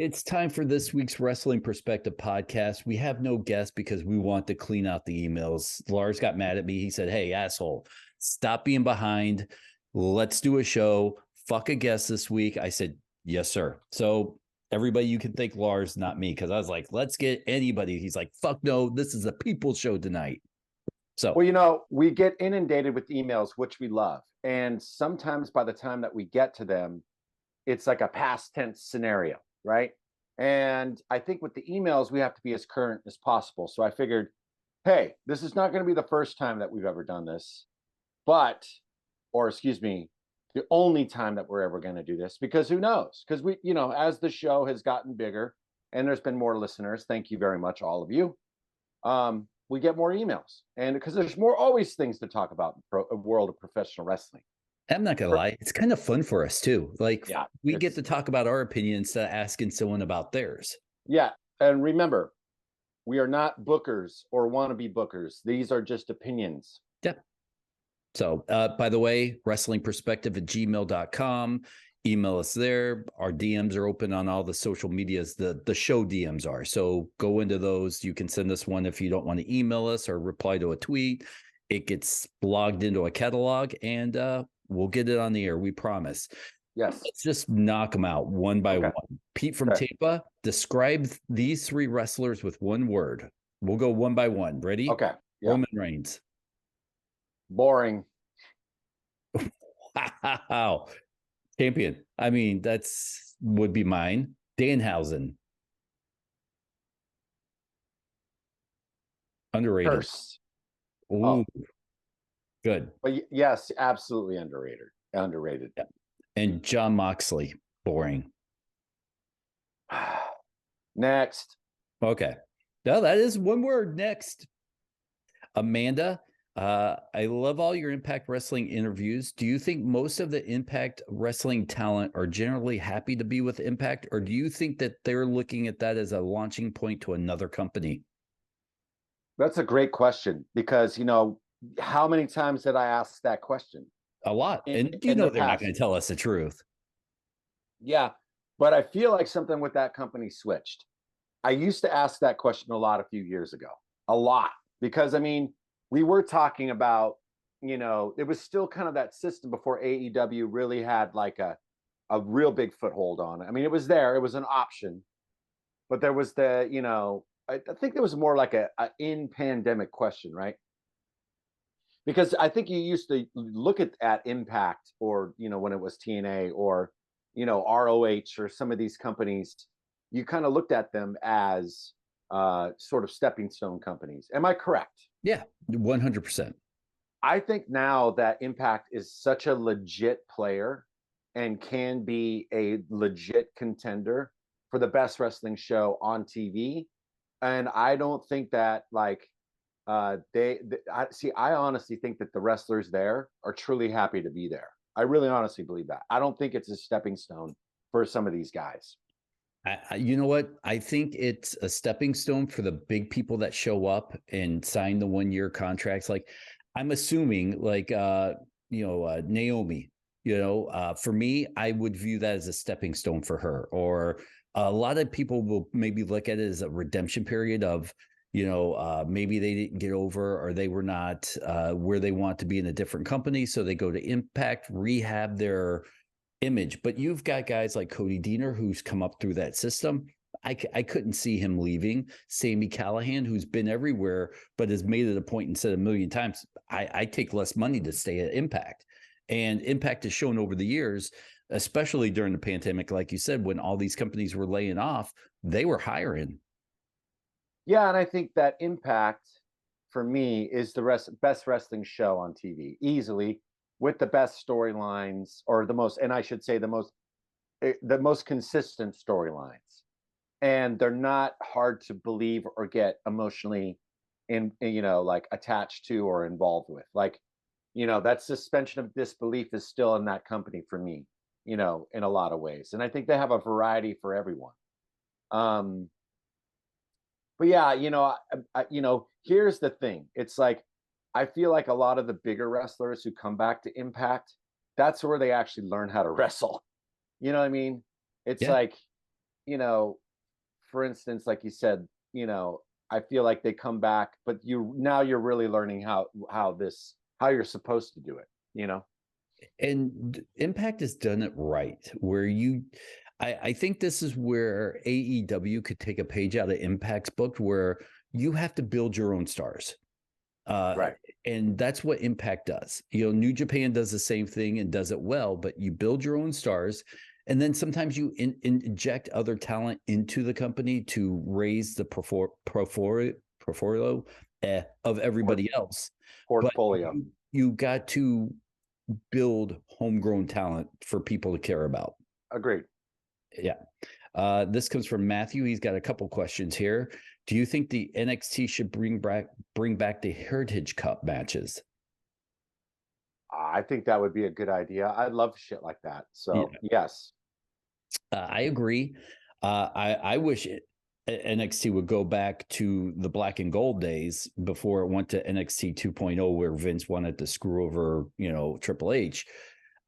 It's time for this week's Wrestling Perspective podcast. We have no guest because we want to clean out the emails. Lars got mad at me. He said, "Hey, asshole, stop being behind. Let's do a show. Fuck a guest this week." I said, "Yes, sir." So everybody, you can thank Lars, not me, because I was like, "Let's get anybody." He's like, "Fuck no, this is a people show tonight." So, Well, we get inundated with emails, which we love. And sometimes by the time that we get to them, it's like a past tense scenario, right? And I think with the emails, we have to be as current as possible. So I figured, hey, this is not going to be the first time that we've ever done this, or excuse me, the only time that we're ever going to do this, because who knows? Because as the show has gotten bigger and there's been more listeners, thank you very much, all of you. We get more emails, and because there's always things to talk about in the world of professional wrestling. I'm not going to lie. It's kind of fun for us too. Like, Yeah, we get to talk about our opinion instead of asking someone about theirs. Yeah. And remember, we are not bookers or wannabe bookers. These are just opinions. Yep. So, by the way, wrestlingperspective@gmail.com. Email us there. Our DMs are open on all the social medias. The show DMs are. So go into those. You can send us one if you don't want to email us or reply to a tweet. It gets logged into a catalog, and we'll get it on the air. We promise. Yes. Let's just knock them out one by one. Pete from Tampa, describe these three wrestlers with one word. We'll go one by one. Ready? Okay. Yeah. Roman Reigns. Boring. Wow. Champion. I mean, would be mine. Danhausen. Underrated. Curse. Ooh. Oh. Good. But yes, absolutely underrated. Yeah. And John Moxley. Boring. Next. Okay. No, that is one word. Next. Amanda. I love all your Impact Wrestling interviews. Do you think most of the Impact Wrestling talent are generally happy to be with Impact, or do you think that they're looking at that as a launching point to another company? That's a great question, because, how many times did I ask that question? A lot. And they're not going to tell us the truth. Yeah. But I feel like something with that company switched. I used to ask that question a lot a few years ago. A lot. Because, we were talking about, it was still kind of that system before AEW really had like a real big foothold on it. It was there. It was an option. But there was I think there was more like a in pandemic question, right? Because I think you used to look at Impact, or, when it was TNA, or, ROH, or some of these companies, you kind of looked at them as sort of stepping stone companies. Am I correct? Yeah, 100%. I think now that Impact is such a legit player and can be a legit contender for the best wrestling show on TV. And I don't think that I honestly think that the wrestlers there are truly happy to be there. I really honestly believe that. I don't think it's a stepping stone for some of these guys. You know what? I think it's a stepping stone for the big people that show up and sign the 1-year contracts. Like, I'm assuming Naomi, for me, I would view that as a stepping stone for her. Or a lot of people will maybe look at it as a redemption period of, maybe they didn't get over, or they were not where they want to be in a different company. So they go to Impact, rehab their image. But you've got guys like Cody Deaner, who's come up through that system. I couldn't see him leaving. Sami Callihan, who's been everywhere, but has made it a point and said a million times, I take less money to stay at Impact. And Impact has shown over the years, especially during the pandemic, like you said, when all these companies were laying off, they were hiring. Yeah, and I think that Impact, for me, is the best wrestling show on TV, easily, with the best storylines, or the most consistent storylines. And they're not hard to believe or get emotionally attached to or involved with. That suspension of disbelief is still in that company for me, in a lot of ways. And I think they have a variety for everyone. But yeah, here's the thing. It's like, I feel like a lot of the bigger wrestlers who come back to Impact, that's where they actually learn how to wrestle. You know what I mean? It's like, you know, for instance, like you said, I feel like they come back, but you're really learning how you're supposed to do it. And Impact has done it right, where I think this is where AEW could take a page out of Impact's book, where you have to build your own stars. Right. And that's what Impact does. New Japan does the same thing and does it well, but you build your own stars. And then sometimes you inject other talent into the company to raise the portfolio of everybody else. Portfolio. But you got to build homegrown talent for people to care about. Agreed. Yeah. This comes from Matthew. He's got a couple questions here. Do you think the NXT should bring back the Heritage Cup matches? I think that would be a good idea. I love shit like that. So yes. I agree. I wish NXT would go back to the black and gold days before it went to NXT 2.0, where Vince wanted to screw over, Triple H.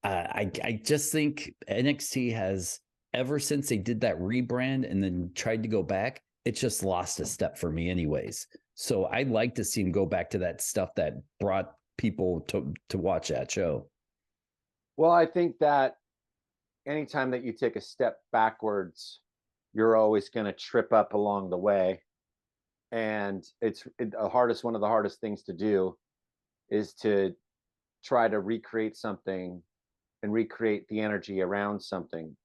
I just think NXT has, ever since they did that rebrand and then tried to go back, it just lost a step for me anyways. So I'd like to see him go back to that stuff that brought people to watch that show. Well, I think that anytime that you take a step backwards, you're always going to trip up along the way. And one of the hardest things to do is to try to recreate something and recreate the energy around something,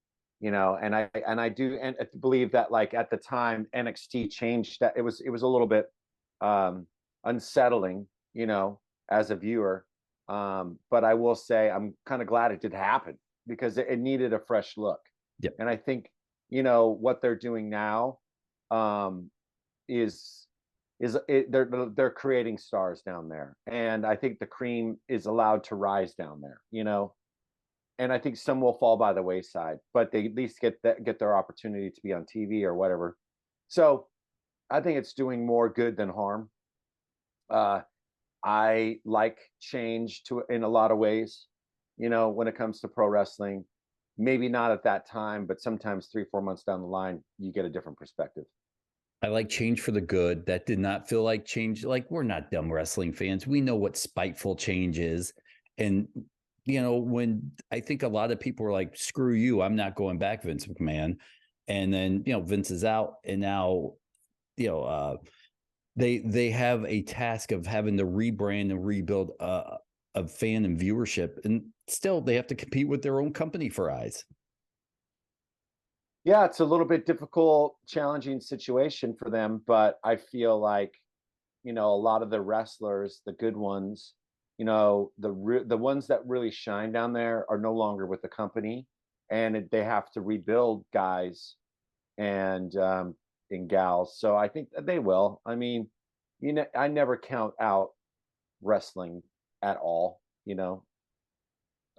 and I do believe that, like, at the time NXT changed, that it was a little bit unsettling, as a viewer. But I will say I'm kind of glad it did happen, because it needed a fresh look. Yep. And I think, what they're doing now they're creating stars down there. And I think the cream is allowed to rise down there, and I think some will fall by the wayside, but they at least get their opportunity to be on TV or whatever. So I think it's doing more good than harm. I like change in a lot of ways, when it comes to pro wrestling. Maybe not at that time, but sometimes 3-4 months down the line, you get a different perspective. I like change for the good. That did not feel like change. Like, we're not dumb wrestling fans. We know what spiteful change is. And, when I think a lot of people were like, screw you, I'm not going back, Vince McMahon. And then, Vince is out, and now, they have a task of having to rebrand and rebuild a fan and viewership. And still, they have to compete with their own company for eyes. Yeah, it's a little bit difficult, challenging situation for them, but I feel like, a lot of the wrestlers, the good ones, the ones that really shine down there are no longer with the company, and they have to rebuild guys and gals. So I think that they will. I mean, I never count out wrestling at all.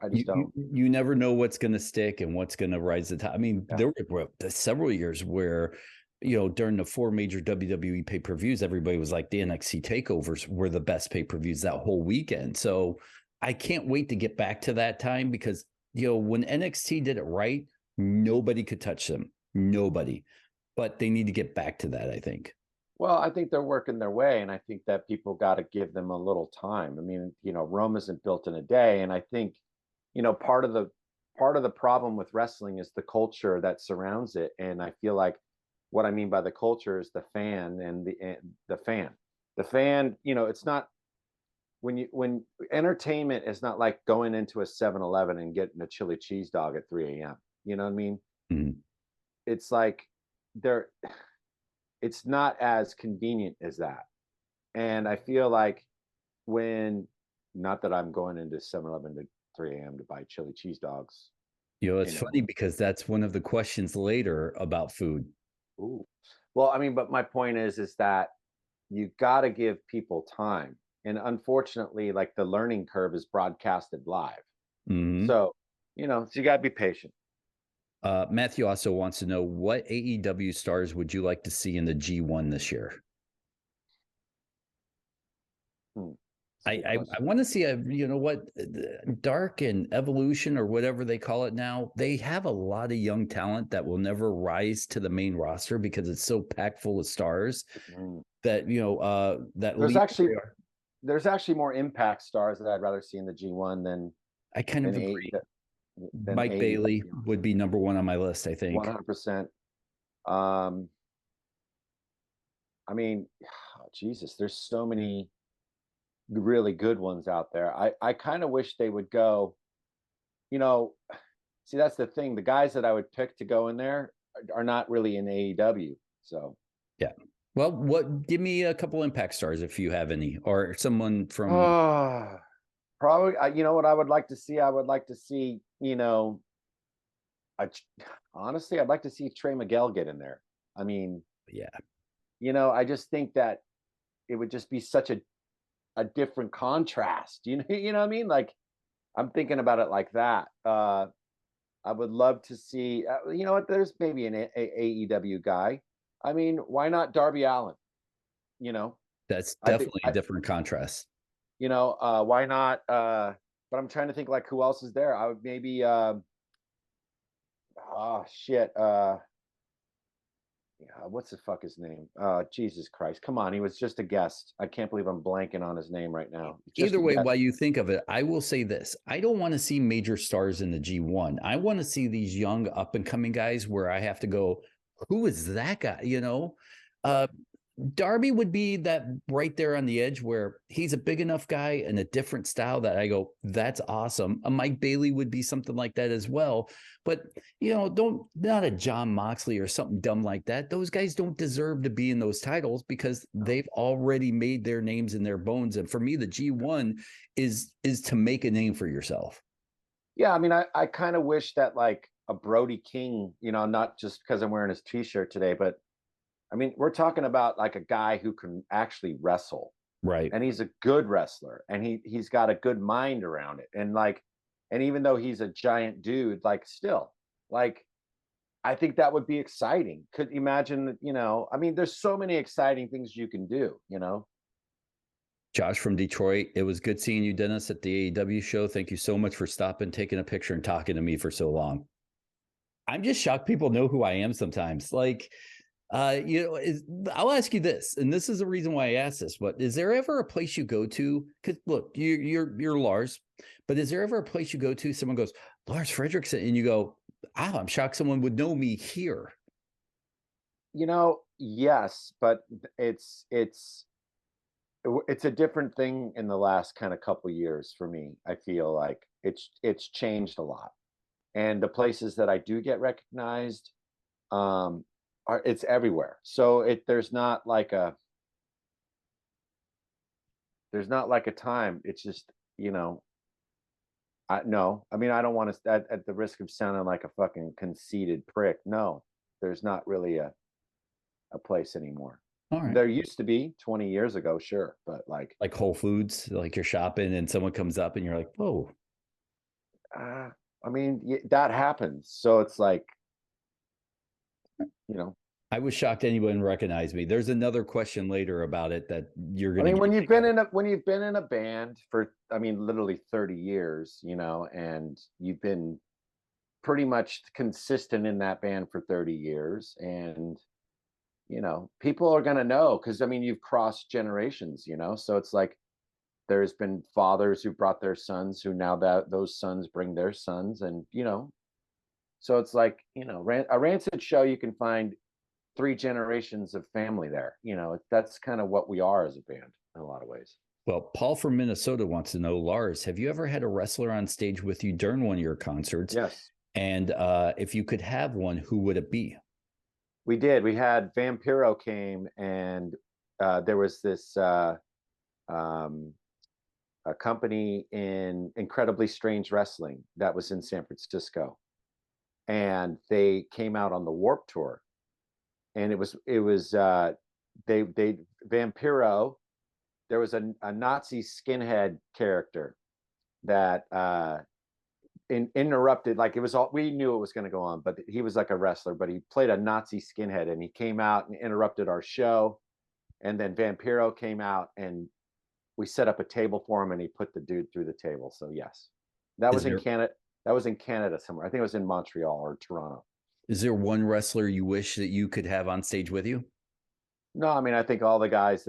I just don't. You never know what's going to stick and what's going to rise to the top. I mean, there were several years where, during the 4 major WWE pay-per-views, everybody was like, the NXT takeovers were the best pay-per-views that whole weekend. So I can't wait to get back to that time, because, when NXT did it right, nobody could touch them. Nobody. But they need to get back to that, I think. Well, I think they're working their way, and I think that people got to give them a little time. I mean, Rome isn't built in a day, and I think, part of the problem with wrestling is the culture that surrounds it. And I feel like what I mean by the culture is the fan, and the fan. It's not, when entertainment is not like going into a 7-Eleven and getting a chili cheese dog at 3 a.m. You know what I mean? Mm-hmm. It's like it's not as convenient as that. And I feel like not that I'm going into 7-Eleven at 3 a.m. to buy chili cheese dogs. It's funny, because that's one of the questions later about food. Ooh. Well, I mean, but my point is that you got to give people time. And unfortunately, like, the learning curve is broadcasted live. Mm-hmm. So you got to be patient. Matthew also wants to know, what AEW stars would you like to see in the G1 this year? I want to see you know what, Dark and Evolution or whatever they call it now. They have a lot of young talent that will never rise to the main roster because it's so packed full of stars that that there's actually more Impact stars that I'd rather see in the G1 than I kind of agree. Mike AEW. Bailey would be number one on my list, I think. 100%. I mean, Jesus, there's so many really good ones out there. I kind of wish they would go, see, that's the thing. The guys that I would pick to go in there are not really in AEW. So, yeah. Well, give me a couple Impact stars if you have any, or someone from. Probably, you know what I would like to see? I would like to see, honestly, I'd like to see Trey Miguel get in there. I mean, yeah. I just think that it would just be such a different contrast. You know what I mean? Like, I'm thinking about it like that. I would love to see, you know what? There's maybe an AEW guy. I mean, why not Darby Allin? That's definitely a different contrast. Why not? But I'm trying to think like who else is there. I would maybe, what's the fuck his name? Jesus Christ. Come on. He was just a guest. I can't believe I'm blanking on his name right now. Either way, while you think of it, I will say this. I don't want to see major stars in the G1. I want to see these young up and coming guys where I have to go, who is that guy? Darby would be that right there on the edge where he's a big enough guy and a different style that I go, that's awesome. A Mike Bailey would be something like that as well. But, not a John Moxley or something dumb like that. Those guys don't deserve to be in those titles because they've already made their names in their bones. And for me, the G1 is to make a name for yourself. Yeah. I mean, I kind of wish that like a Brody King, not just because I'm wearing his t-shirt today, but I mean, we're talking about like a guy who can actually wrestle. Right. And he's a good wrestler and he's got a good mind around it. And even though he's a giant dude, like still, like, I think that would be exciting. Could you imagine, I mean, there's so many exciting things you can do, Josh from Detroit. It was good seeing you, Dennis, at the AEW show. Thank you so much for stopping, taking a picture and talking to me for so long. I'm just shocked people know who I am sometimes. Like, I'll ask you this, and this is the reason why I asked this, but is there ever a place you go to? Because look, you're Lars, but is there ever a place you go to, someone goes, Lars Frederiksen, and you go, I'm shocked someone would know me here. Yes, but it's a different thing in the last kind of couple of years for me. I feel like it's changed a lot. And the places that I do get recognized, it's everywhere. So there's not like a time. It's just, I mean, I don't want to, at the risk of sounding like a fucking conceited prick. No, there's not really a place anymore. All right. There used to be 20 years ago, sure, but like Whole Foods, like you're shopping and someone comes up and you're like, whoa. I mean, that happens. So it's like, I was shocked anyone recognized me. There's another question later about it that you're going to. I mean, when you've been in a band for, I mean, literally 30 years, and you've been pretty much consistent in that band for 30 years, and people are going to know because I mean, you've crossed generations, so it's like there's been fathers who brought their sons who now that those sons bring their sons, and so it's like a Rancid show you can find 3 generations of family there. That's kind of what we are as a band in a lot of ways. Well, Paul from Minnesota wants to know, Lars, have you ever had a wrestler on stage with you during one of your concerts? Yes. And if you could have one, who would it be? We did. We had Vampiro came, and there was this a company in Incredibly Strange Wrestling that was in San Francisco, and they came out on the Warped Tour, and it was they Vampiro. There was a Nazi skinhead character that interrupted, like it was all, we knew it was going to go on, but he was like a wrestler, but he played a Nazi skinhead, and he came out and interrupted our show. And then Vampiro came out and we set up a table for him and he put the dude through the table. So yes, that was in Canada. That was in Canada somewhere. I think it was in Montreal or Toronto. Is there one wrestler you wish that you could have on stage with you? No, I mean, I think all the guys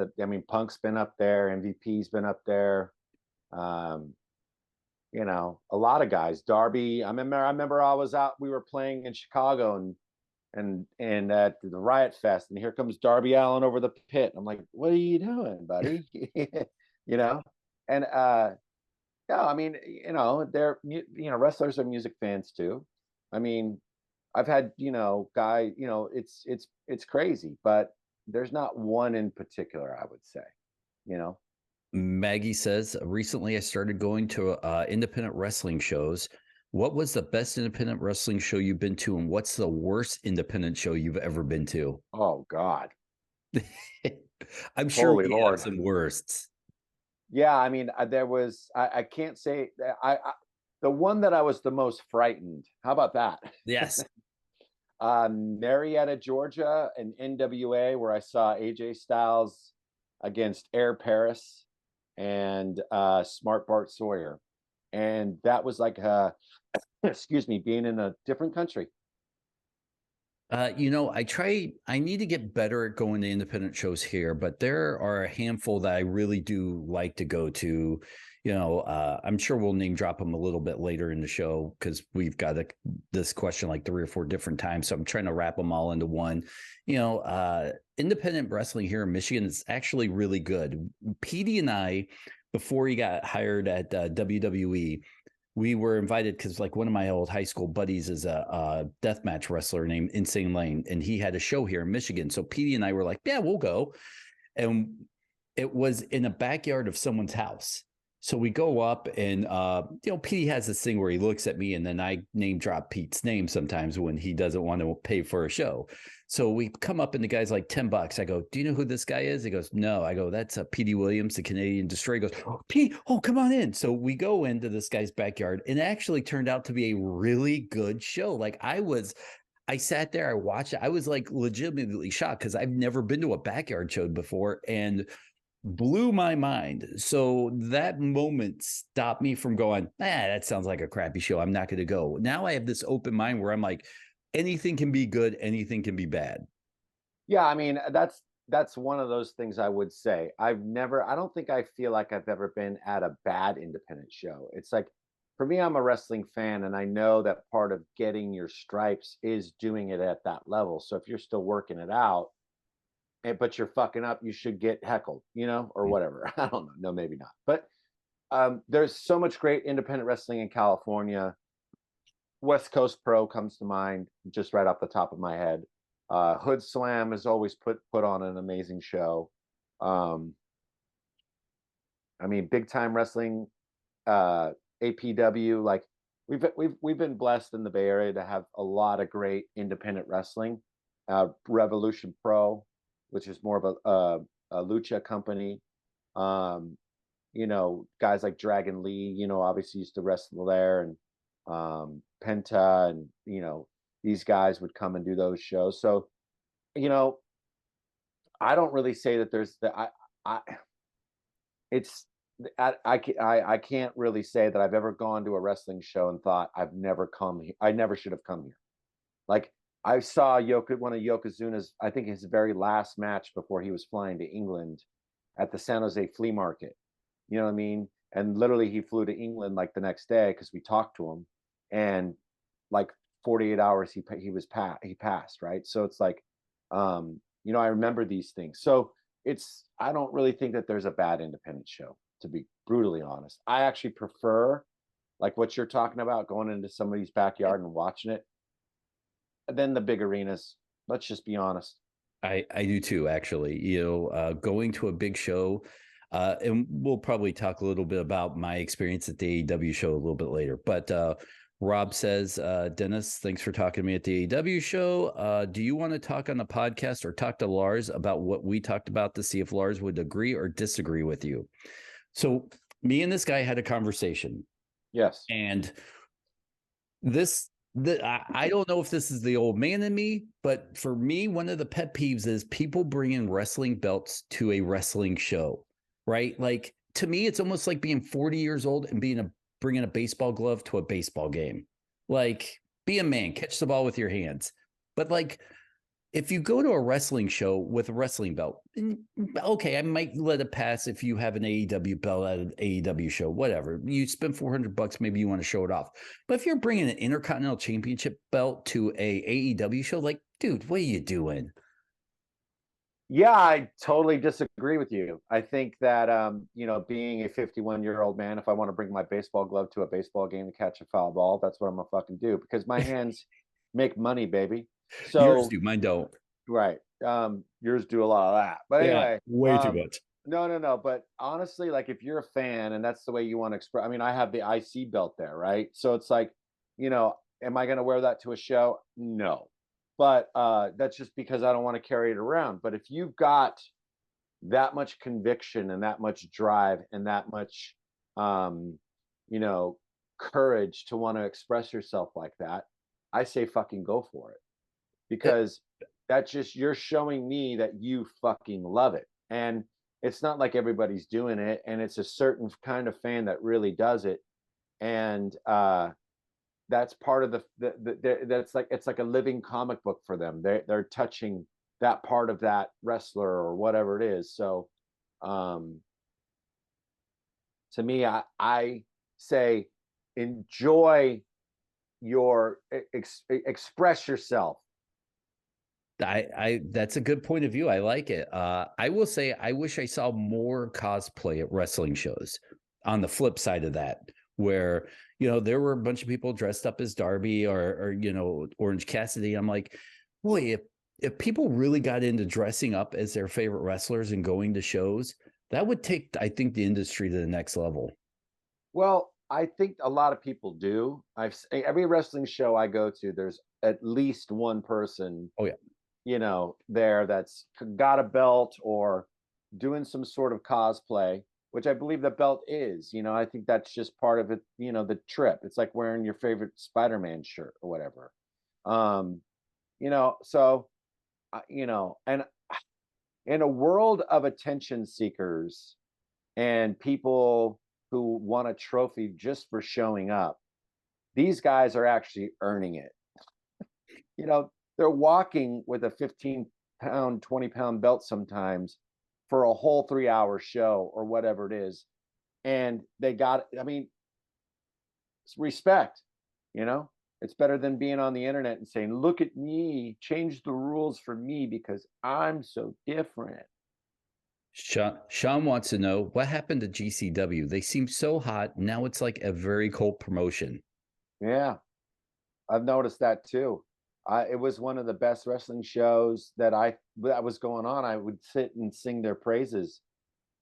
Punk's been up there, MVP's been up there. You know, a lot of guys. Darby, I remember I was out, we were playing in Chicago and at the Riot Fest, and here comes Darby Allin over the pit. I'm like, what are you doing, buddy? You know? And yeah, I mean, you know, wrestlers are music fans too. I mean, I've had, it's crazy, but there's not one in particular, I would say, you know. Maggie says, recently I started going to independent wrestling shows. What was the best independent wrestling show you've been to, and what's the worst independent show you've ever been to? Oh God. I'm sure we have some worsts. Yeah, I mean, there was, I can't say that the one that I was the most frightened. How about that? Yes. Marietta, Georgia, and NWA, where I saw AJ Styles against Air Paris and Smart Bart Sawyer. And that was like, excuse me, being in a different country. You know, I need to get better at going to independent shows here, but there are a handful that I really do like to go to. You know, I'm sure we'll name drop them a little bit later in the show because we've got this question like 3 or 4 different times. So I'm trying to wrap them all into one. You know, independent wrestling here in Michigan is actually really good. Petey and I, before he got hired at WWE, we were invited because like one of my old high school buddies is a deathmatch wrestler named Insane Lane, and he had a show here in Michigan. So Petey and I were like, yeah, we'll go. And it was in a backyard of someone's house. So we go up and, Petey has this thing where he looks at me and then I name drop Pete's name sometimes when he doesn't want to pay for a show. So we come up and the guy's like $10. I go, do you know who this guy is? He goes, no. I go, that's Petey Williams, the Canadian Destroyer. He goes, oh, Pete, oh, come on in. So we go into this guy's backyard and it actually turned out to be a really good show. Like I sat there, I watched it. I was like legitimately shocked because I've never been to a backyard show before and blew my mind. So that moment stopped me from going, that sounds like a crappy show. I'm not going to go. Now I have this open mind where I'm like, anything can be good, anything can be bad. Yeah, I mean, that's one of those things I would say. I don't think I feel like I've ever been at a bad independent show. It's like, for me, I'm a wrestling fan, and I know that part of getting your stripes is doing it at that level. So if you're still working it out, but you're fucking up, you should get heckled, or whatever. I don't know. No, maybe not. But there's so much great independent wrestling in California. West Coast Pro comes to mind just right off the top of my head. Hood Slam has always put on an amazing show. I mean, big time wrestling, APW. Like we've been blessed in the Bay Area to have a lot of great independent wrestling. Revolution Pro, which is more of a lucha company. Guys like Dragon Lee, obviously used to wrestle there, and Penta, and these guys would come and do those shows. So I don't really say that there's I can't really say that I've ever gone to a wrestling show and thought I never should have come here. Like, I saw one of Yokozuna's, I think his very last match before he was flying to England at the San Jose Flea Market. You know what I mean? And literally he flew to England like the next day because we talked to him, and like 48 hours he passed, right? So it's like, I remember these things. So I don't really think that there's a bad independent show, to be brutally honest. I actually prefer, like what you're talking about, going into somebody's backyard and watching it, than the big arenas. Let's just be honest. I do too, actually. Going to a big show, and we'll probably talk a little bit about my experience at the AEW show a little bit later. But Rob says, Dennis, thanks for talking to me at the AEW show. Do you want to talk on the podcast or talk to Lars about what we talked about to see if Lars would agree or disagree with you? So me and this guy had a conversation. Yes. And I don't know if this is the old man in me, but for me, one of the pet peeves is people bringing wrestling belts to a wrestling show, right? Like, to me, it's almost like being 40 years old and bringing a baseball glove to a baseball game. Like, be a man, catch the ball with your hands. But like, if you go to a wrestling show with a wrestling belt, okay, I might let it pass if you have an AEW belt at an AEW show, whatever. You spend $400, maybe you want to show it off. But if you're bringing an Intercontinental Championship belt to a AEW show, like, dude, what are you doing? Yeah, I totally disagree with you. I think that being a 51-year-old man, if I want to bring my baseball glove to a baseball game to catch a foul ball, that's what I'm gonna fucking do because my hands make money, baby. Yours So do, mine don't. right. Yours do a lot of that. But Yeah, anyway, way too much. no. But honestly, like if you're a fan and that's the way you want to express, I mean, I have the IC belt there, right? So it's like, am I gonna wear that to a show? No. But that's just because I don't want to carry it around. But if you've got that much conviction and that much drive and that much you know, courage to want to express yourself like that, I say fucking go for it. Because that's just you're showing me that you fucking love it. And it's not like everybody's doing it, and it's a certain kind of fan that really does it. And that's part of that's like it's like a living comic book for them. They're touching that part of that wrestler or whatever it is. So um to me, I say enjoy your express yourself. I that's a good point of view. I like it. I will say I wish I saw more cosplay at wrestling shows. On the flip side of that, where there were a bunch of people dressed up as Darby or Orange Cassidy. I'm like, boy, if people really got into dressing up as their favorite wrestlers and going to shows, that would take, I think, the industry to the next level. Well, I think a lot of people do. Every wrestling show I go to, there's at least one person, Oh yeah, there that's got a belt or doing some sort of cosplay, which I believe the belt is. I think that's just part of it, the trip. It's like wearing your favorite Spider-Man shirt or whatever. So and in a world of attention seekers and people who want a trophy just for showing up, these guys are actually earning it. They're walking with a 15-pound, 20-pound belt sometimes for a whole 3-hour show or whatever it is. And they got, I mean, respect, it's better than being on the internet and saying, look at me, change the rules for me because I'm so different. Sean wants to know what happened to GCW. They seem so hot. Now it's like a very cold promotion. Yeah, I've noticed that too. It was one of the best wrestling shows that was going on. I would sit and sing their praises.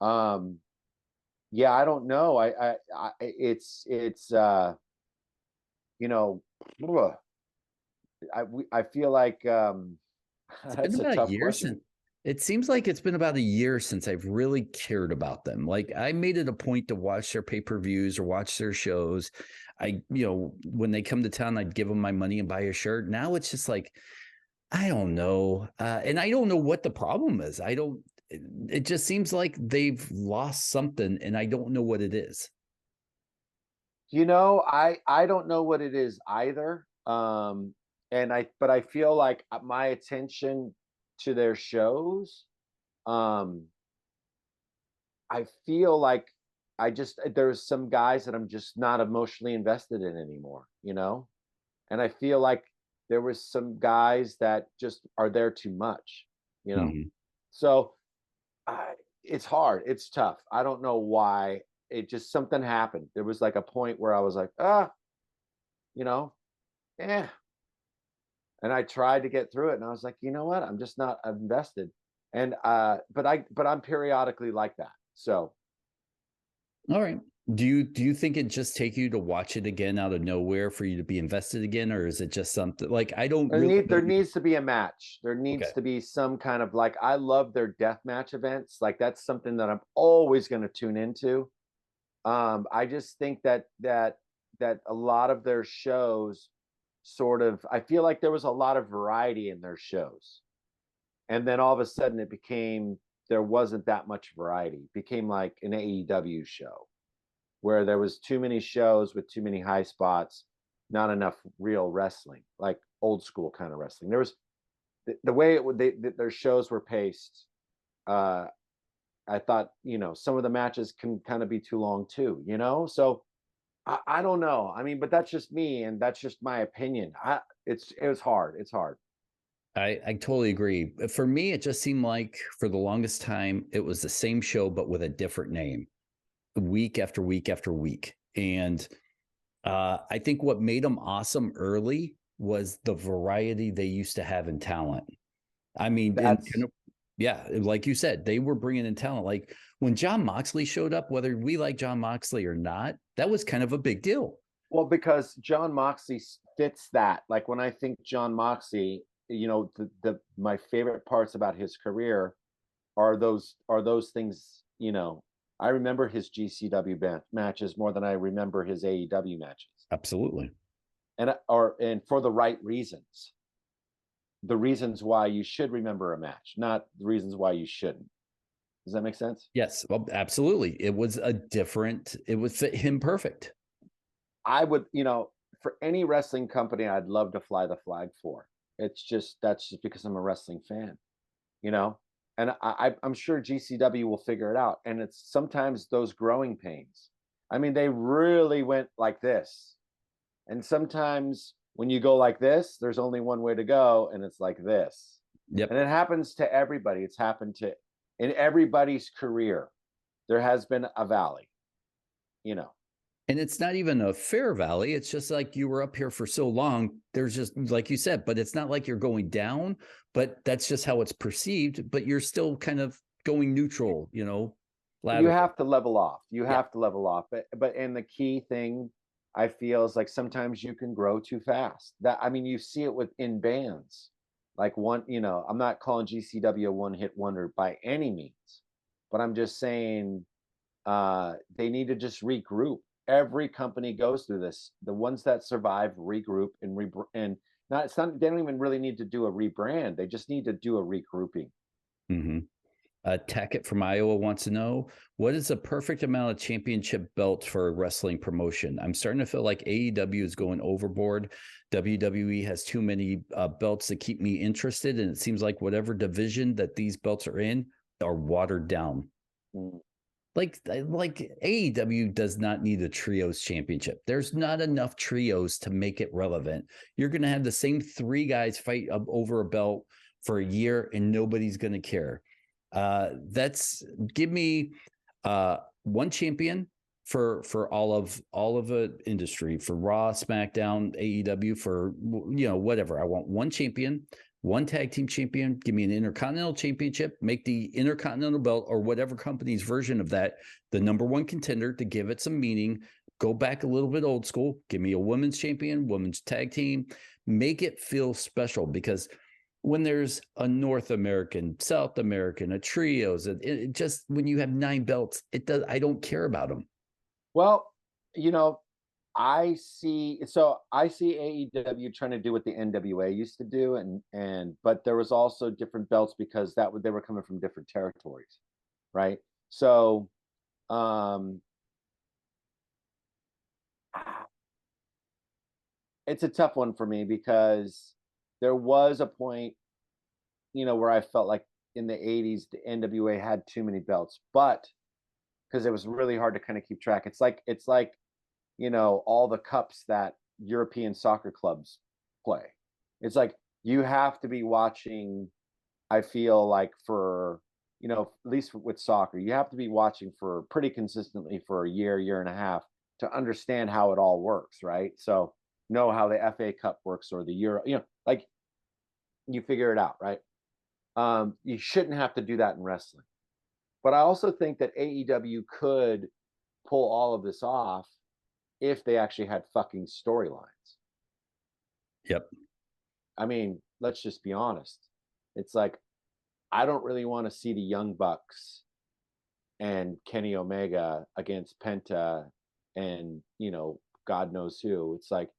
Yeah, I don't know. It's you know, I feel like It's been that's a about a tough year question. since it seems like it's been about a year since I've really cared about them. Like I made it a point to watch their pay-per-views or watch their shows. When they come to town, I'd give them my money and buy a shirt. Now it's just like, I don't know. And I don't know what the problem is. It just seems like they've lost something and I don't know what it is. I don't know what it is either. But I feel like my attention to their shows, um, I feel like there's some guys that I'm just not emotionally invested in anymore, and I feel like there was some guys that just are there too much, Mhm. so it's hard, it's tough. I don't know why. It just something happened. There was like a point where I was like, you know, eh. And I tried to get through it, and I was like, you know what? I'm just not invested. And but I'm periodically like that. So All right. Do you think it just take you to watch it again out of nowhere for you to be invested again, or is it just something like I don't really know there needs to be a match. There Okay. needs to be some kind of like I love their death match events. Like that's something that I'm always going to tune into. I just think that a lot of their shows sort of I feel like there was a lot of variety in their shows. And then all of a sudden it became there wasn't that much variety. It became like an AEW show where there was too many shows with too many high spots, not enough real wrestling, like old school kind of wrestling. There was the way their shows were paced. I thought, some of the matches can kind of be too long too, So I don't know. I mean, but that's just me, and that's just my opinion. It was hard. It's hard. I totally agree. For me, it just seemed like for the longest time, it was the same show, but with a different name, week after week after week. And I think what made them awesome early was the variety they used to have in talent. I mean, yeah, like you said, they were bringing in talent. Like when Jon Moxley showed up, whether we like Jon Moxley or not, that was kind of a big deal. Well, because Jon Moxley fits that. Like when I think Jon Moxley, my favorite parts about his career are those things. I remember his GCW matches more than I remember his AEW matches. Absolutely, and for the right reasons. The reasons why you should remember a match, not the reasons why you shouldn't. Does that make sense? Yes, well, absolutely. It would fit him perfect. I would, for any wrestling company, I'd love to fly the flag for. That's just because I'm a wrestling fan, and I'm sure GCW will figure it out. And it's sometimes those growing pains. I mean, they really went like this. And sometimes when you go like this, there's only one way to go, and it's like this. Yep. And it happens to everybody. It's happened in everybody's career. There has been a valley, And it's not even a fair valley. It's just like you were up here for so long. There's just, like you said, but it's not like you're going down, but that's just how it's perceived. But you're still kind of going neutral, laterally. You have to level off. You have to level off. And the key thing I feel is like sometimes you can grow too fast. You see it within bands. Like I'm not calling GCW a one-hit wonder by any means, but I'm just saying they need to just regroup. Every company goes through this. The ones that survive regroup and they don't even really need to do a rebrand. They just need to do a regrouping. Mm-hmm. Tackett from Iowa wants to know, what is the perfect amount of championship belts for a wrestling promotion? I'm starting to feel like AEW is going overboard. WWE has too many belts to keep me interested. And it seems like whatever division that these belts are in are watered down. Like AEW does not need a trios championship. There's not enough trios to make it relevant. You're going to have the same three guys fight over a belt for a year and nobody's going to care. Give me one champion for all of the industry, for Raw, SmackDown, AEW, for whatever. I want one champion, one tag team champion. Give me an Intercontinental Championship. Make the Intercontinental belt or whatever company's version of that the number one contender to give it some meaning. Go back a little bit old school. Give me a women's champion, women's tag team. Make it feel special, because when there's a North American, South American, a trios, it just, when you have 9 belts, I don't care about them. Well, I see AEW trying to do what the NWA used to do, but there was also different belts because they were coming from different territories, right? So, it's a tough one for me because there was a point, where I felt like in the 80s the NWA had too many belts, but because it was really hard to kind of keep track. It's like all the cups that European soccer clubs play. It's like you have to be watching, I feel like, for at least with soccer, you have to be watching for pretty consistently for a year and a half to understand how it all works, right? So know how the FA Cup works or the Euro, like you figure it out, right? You shouldn't have to do that in wrestling. But I also think that AEW could pull all of this off if they actually had fucking storylines. Yep. I mean, let's just be honest. It's like, I don't really want to see the Young Bucks and Kenny Omega against Penta and, God knows who. It's like,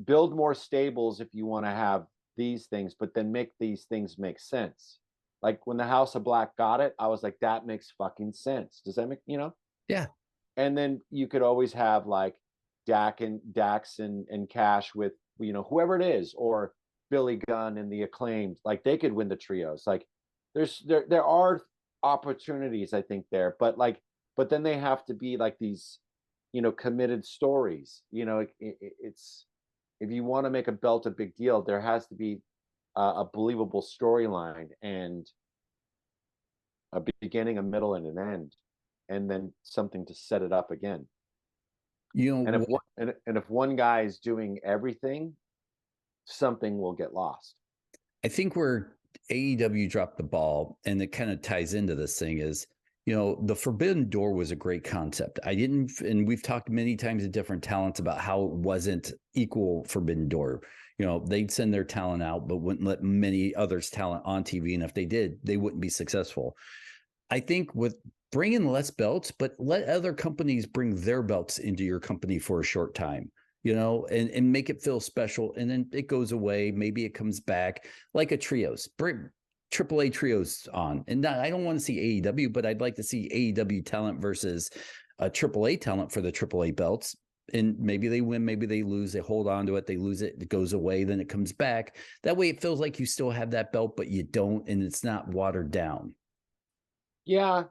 build more stables if you want to have these things, but then make these things make sense. Like when the House of Black got it, I was like, that makes fucking sense. Does that make, Yeah. And then you could always have like Dax and Cash with, whoever it is, or Billy Gunn and the Acclaimed, like they could win the trios. Like there are opportunities, I think, there, but then they have to be like these, committed stories. It's, if you want to make a belt a big deal, there has to be a believable storyline and a beginning, a middle, and an end, and then something to set it up again. And if one guy is doing everything, something will get lost. I think where AEW dropped the ball, and it kind of ties into this thing, is, the Forbidden Door was a great concept. And we've talked many times to different talents about how it wasn't equal Forbidden Door. They'd send their talent out, but wouldn't let many others' talent on TV. And if they did, they wouldn't be successful. I think with bringing less belts, but let other companies bring their belts into your company for a short time, and make it feel special. And then it goes away. Maybe it comes back like a trios. Bring AAA trios on. And I don't want to see AEW, but I'd like to see AEW talent versus a AAA talent for the AAA belts. And maybe they win, maybe they lose, they hold on to it, they lose it, it goes away, then it comes back. That way it feels like you still have that belt, but you don't, and it's not watered down. Yeah,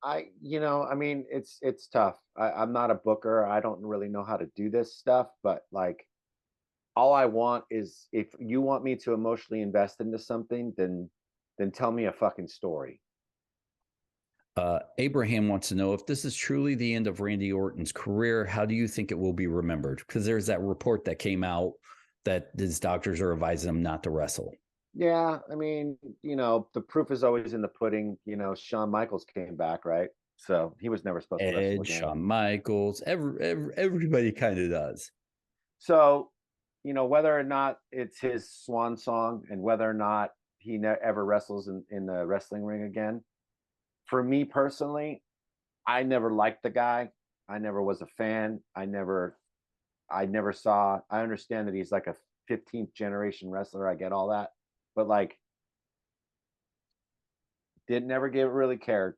it's tough. I'm not a booker. I don't really know how to do this stuff, but like, all I want is, if you want me to emotionally invest into something, then tell me a fucking story. Abraham wants to know, if this is truly the end of Randy Orton's career, how do you think it will be remembered? Because there's that report that came out that his doctors are advising him not to wrestle. Yeah, the proof is always in the pudding. Shawn Michaels came back, right? So he was never supposed to wrestle again. Shawn Michaels, everybody kind of does. So, whether or not it's his swan song, and whether or not he ever wrestles in the wrestling ring again, for me personally, I never liked the guy. I never was a fan. I never saw. I understand that he's like a 15th generation wrestler. I get all that, but like, really cared.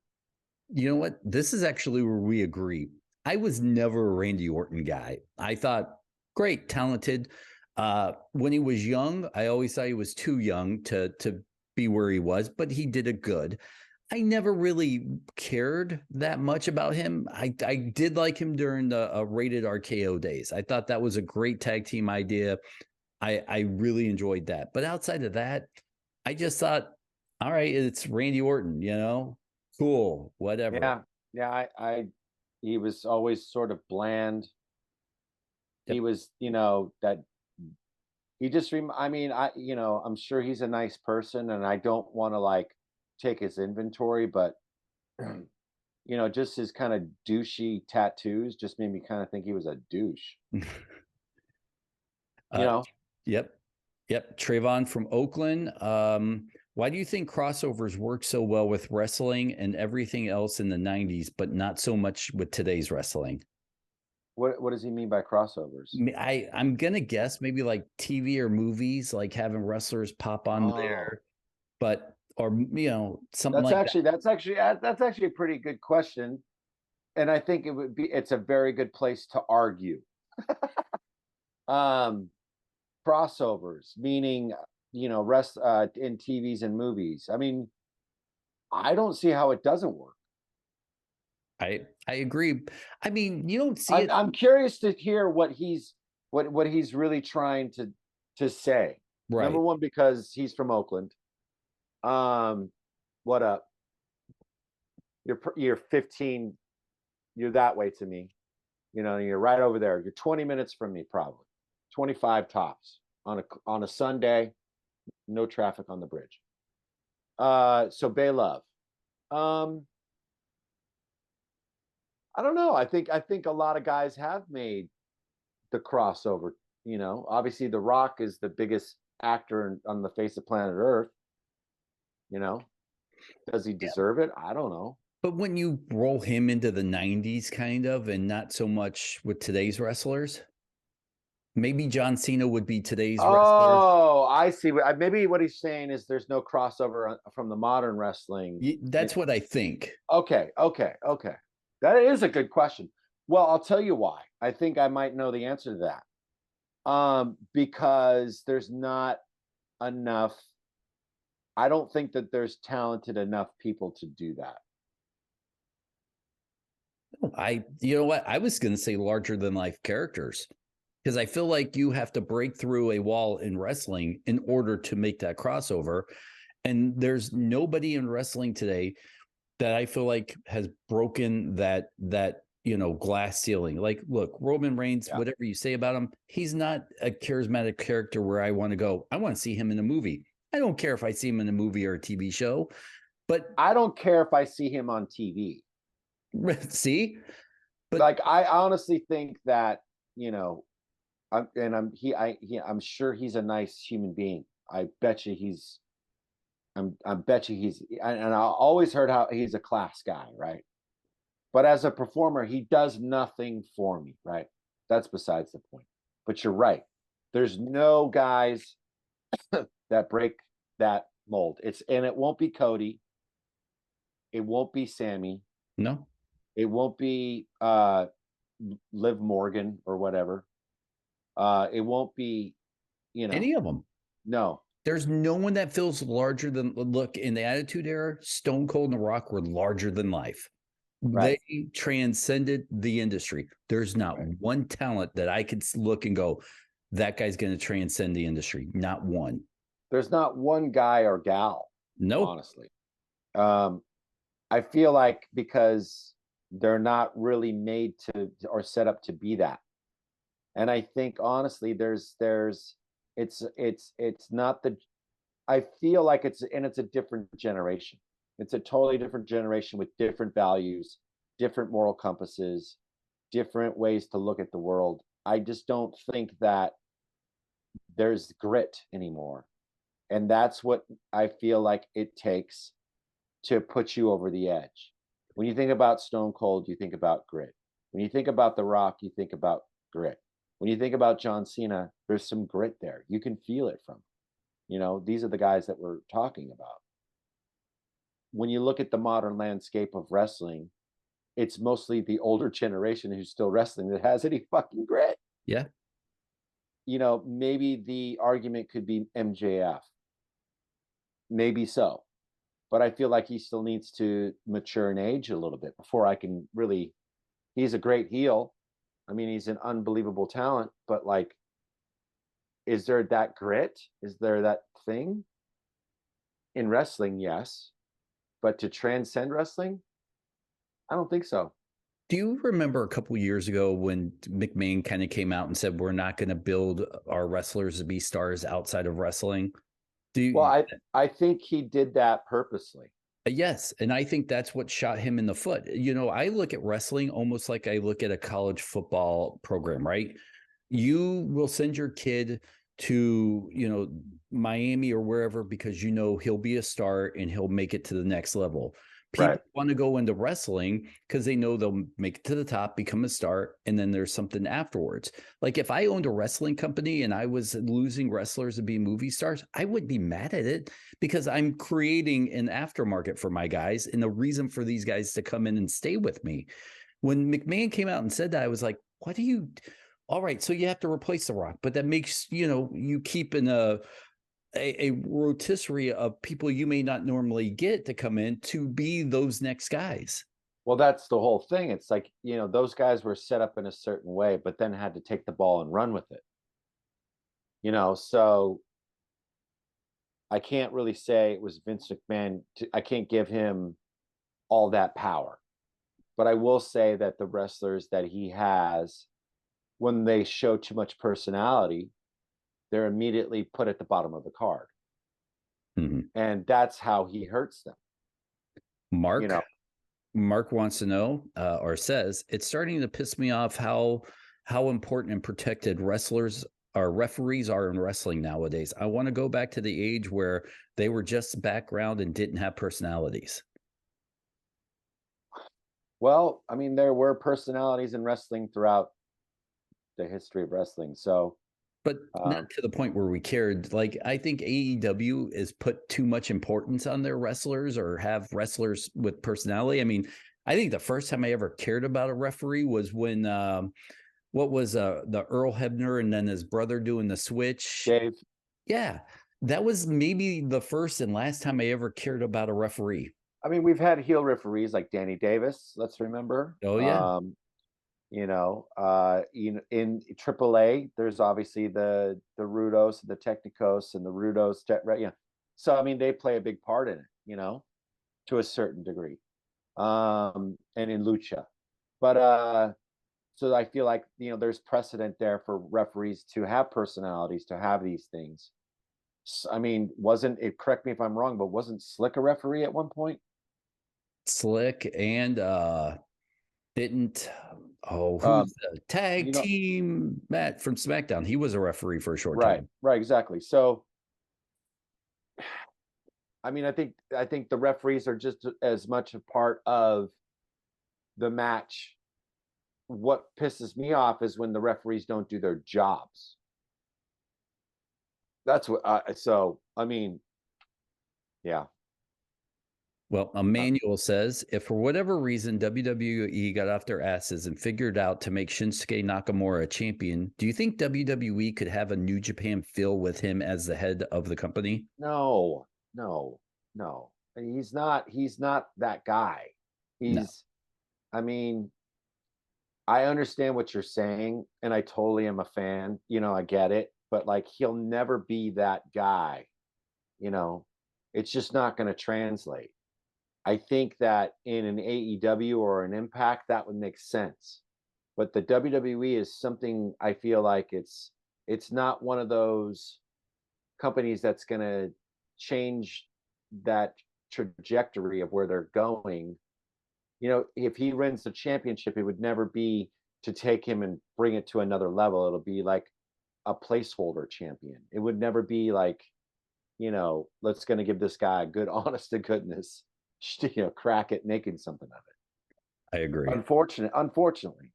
You know what? This is actually where we agree. I was never a Randy Orton guy. I thought, great, talented. When he was young, I always thought he was too young to be where he was, but he did a good. I never really cared that much about him. I did like him during the rated RKO days. I thought that was a great tag team idea. I really enjoyed that. But outside of that, I just thought, all right, it's Randy Orton, cool, whatever. Yeah. He was always sort of bland. Yep. He was, that he just, I'm sure he's a nice person, and I don't want to like take his inventory, but just his kind of douchey tattoos just made me kind of think he was a douche. Yep. Trayvon from Oakland. Why do you think crossovers work so well with wrestling and everything else in the 90s, but not so much with today's wrestling? What does he mean by crossovers? I'm gonna guess maybe like TV or movies, like having wrestlers pop on there, but something that's actually a pretty good question, and I think it's a very good place to argue. Crossovers, meaning in TVs and movies. I don't see how it doesn't work. I agree. You don't see it. I'm curious to hear what he's really trying to say. Right. Number one, because he's from Oakland. What up? You're 15. You're that way to me. You're right over there. You're 20 minutes from me, probably 25 tops on a Sunday. No traffic on the bridge. So Bay Love. I don't know. I think a lot of guys have made the crossover. Obviously The Rock is the biggest actor on the face of planet Earth. Does he deserve it? I don't know. But when you roll him into the 90s kind of, and not so much with today's wrestlers? Maybe John Cena would be today's wrestler. Oh, I see. Maybe what he's saying is there's no crossover from the modern wrestling. That's what I think. Okay. That is a good question. Well, I'll tell you why. I think I might know the answer to that. Because there's not enough. I don't think that there's talented enough people to do that. You know what? I was going to say larger than life characters, because I feel like you have to break through a wall in wrestling in order to make that crossover. And there's nobody in wrestling today that I feel like has broken that glass ceiling. Like, look, Roman Reigns, Yeah. whatever you say about him, he's not a charismatic character where I want to go. I want to see him in a movie. I don't care if I see him in a movie or a TV show, but I don't care if I see him on TV. see, but like I honestly think that I'm sure he's a nice human being. I bet you he's I bet you he's and I always heard how he's a class guy, right? But as a performer, he does nothing for me, right? That's besides the point. But you're right. There's no guys that break that mold. It won't be Cody. It won't be Sammy. no, It won't be Liv Morgan or whatever. It won't be, any of them. No. There's no one that feels larger than, look, in the Attitude Era, Stone Cold and The Rock were larger than life. Right. They transcended the industry. There's not one talent that I could look and go, that guy's going to transcend the industry. Not one. There's not one guy or gal. No, honestly. I feel like because they're not really made to or set up to be that. And I think honestly, it's not the, I feel like it's a different generation. It's a totally different generation with different values, different moral compasses, different ways to look at the world. I just don't think that there's grit anymore. And that's what I feel like it takes to put you over the edge. When you think about Stone Cold, you think about grit. When you think about The Rock, you think about grit. When you think about John Cena, there's some grit there. You can feel it from, these are the guys that we're talking about. When you look at the modern landscape of wrestling, it's mostly the older generation who's still wrestling that has any fucking grit. Yeah. Maybe the argument could be MJF. Maybe so. But I feel like he still needs to mature in age a little bit before I can really, he's a great heel. I mean, he's an unbelievable talent, but like, is there that grit? Is there that thing? In wrestling, yes. But to transcend wrestling, I don't think so. Do you remember a couple of years ago when McMahon kind of came out and said, we're not going to build our wrestlers to be stars outside of wrestling? I think he did that purposely. Yes. And I think that's what shot him in the foot. I look at wrestling almost like I look at a college football program, right? You will send your kid to, Miami or wherever because he'll be a star and he'll make it to the next level. People want to go into wrestling because they know they'll make it to the top, become a star, and then there's something afterwards. Like if I owned a wrestling company and I was losing wrestlers to be movie stars, I wouldn't be mad at it because I'm creating an aftermarket for my guys and a reason for these guys to come in and stay with me. When McMahon came out and said that, I was like, what do you... All right, so you have to replace The Rock, but that makes, you keep in a rotisserie of people you may not normally get to come in to be those next guys. Well, that's the whole thing. It's like, those guys were set up in a certain way, but then had to take the ball and run with it. So I can't really say it was Vince McMahon. I can't give him all that power. But I will say that the wrestlers that he has, when they show too much personality, they're immediately put at the bottom of the card. Mm-hmm. And that's how he hurts them. Mark wants to know or says, it's starting to piss me off how important and protected referees are in wrestling nowadays. I want to go back to the age where they were just background and didn't have personalities. Well, I mean, there were personalities in wrestling throughout the history of wrestling. So but not to the point where we cared. Like, I think AEW is put too much importance on their wrestlers or have wrestlers with personality. I mean, I think the first time I ever cared about a referee was when what was the Earl Hebner and then his brother doing the switch. Dave. Yeah, that was maybe the first and last time I ever cared about a referee. I mean, we've had heel referees like Danny Davis. Let's remember. Oh yeah. In AAA, there's obviously the Rudos, the Technicos, and the Rudos. So I mean, they play a big part in it, to a certain degree, and in lucha. But so I feel like there's precedent there for referees to have personalities, to have these things. I mean, wasn't it? Correct me if I'm wrong, but wasn't Slick a referee at one point? Slick and didn't. Oh, who's the tag team Matt from SmackDown? He was a referee for a short time. Right, exactly. So, I mean, I think the referees are just as much a part of the match. What pisses me off is when the referees don't do their jobs. That's what. So, I mean, yeah. Well, Emmanuel says, if for whatever reason WWE got off their asses and figured out to make Shinsuke Nakamura a champion, do you think WWE could have a New Japan feel with him as the head of the company? No. He's not that guy. I mean, I understand what you're saying, and I totally am a fan. I get it, but like, he'll never be that guy. It's just not going to translate. I think that in an AEW or an Impact, that would make sense. But the WWE is something, I feel like it's not one of those companies that's going to change that trajectory of where they're going. If he wins the championship, it would never be to take him and bring it to another level. It'll be like a placeholder champion. It would never be like, let's going to give this guy a good, honest to goodness, crack at making something of it. I agree. Unfortunately,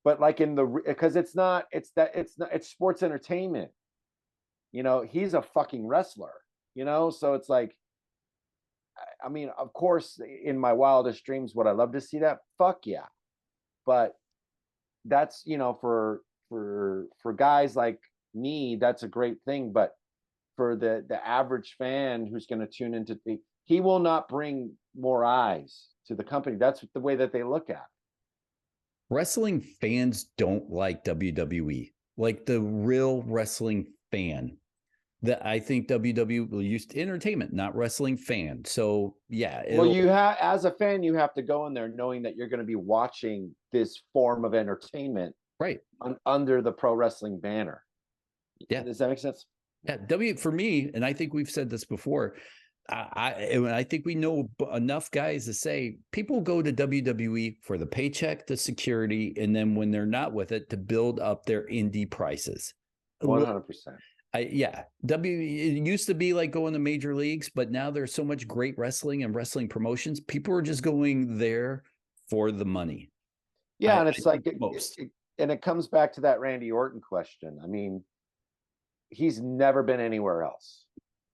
but like because it's sports entertainment. He's a fucking wrestler. So it's like, I mean, of course, in my wildest dreams, would I love to see that? Fuck yeah. But that's for guys like me, that's a great thing. But for the average fan who's going to tune into he will not bring more eyes to the company. That's the way that they look at it. Wrestling fans don't like WWE, like the real wrestling fan. That I think WWE will use entertainment, not wrestling fan. So yeah. Well, as a fan, you have to go in there knowing that you're going to be watching this form of entertainment, right, under the pro wrestling banner. Yeah, does that make sense? Yeah, for me, and I think we've said this before. I think we know enough guys to say people go to WWE for the paycheck, the security, and then when they're not with it, to build up their indie prices. 100%. It used to be like going to major leagues, but now there's so much great wrestling and wrestling promotions. People are just going there for the money. Yeah, and it's and it comes back to that Randy Orton question. I mean, he's never been anywhere else.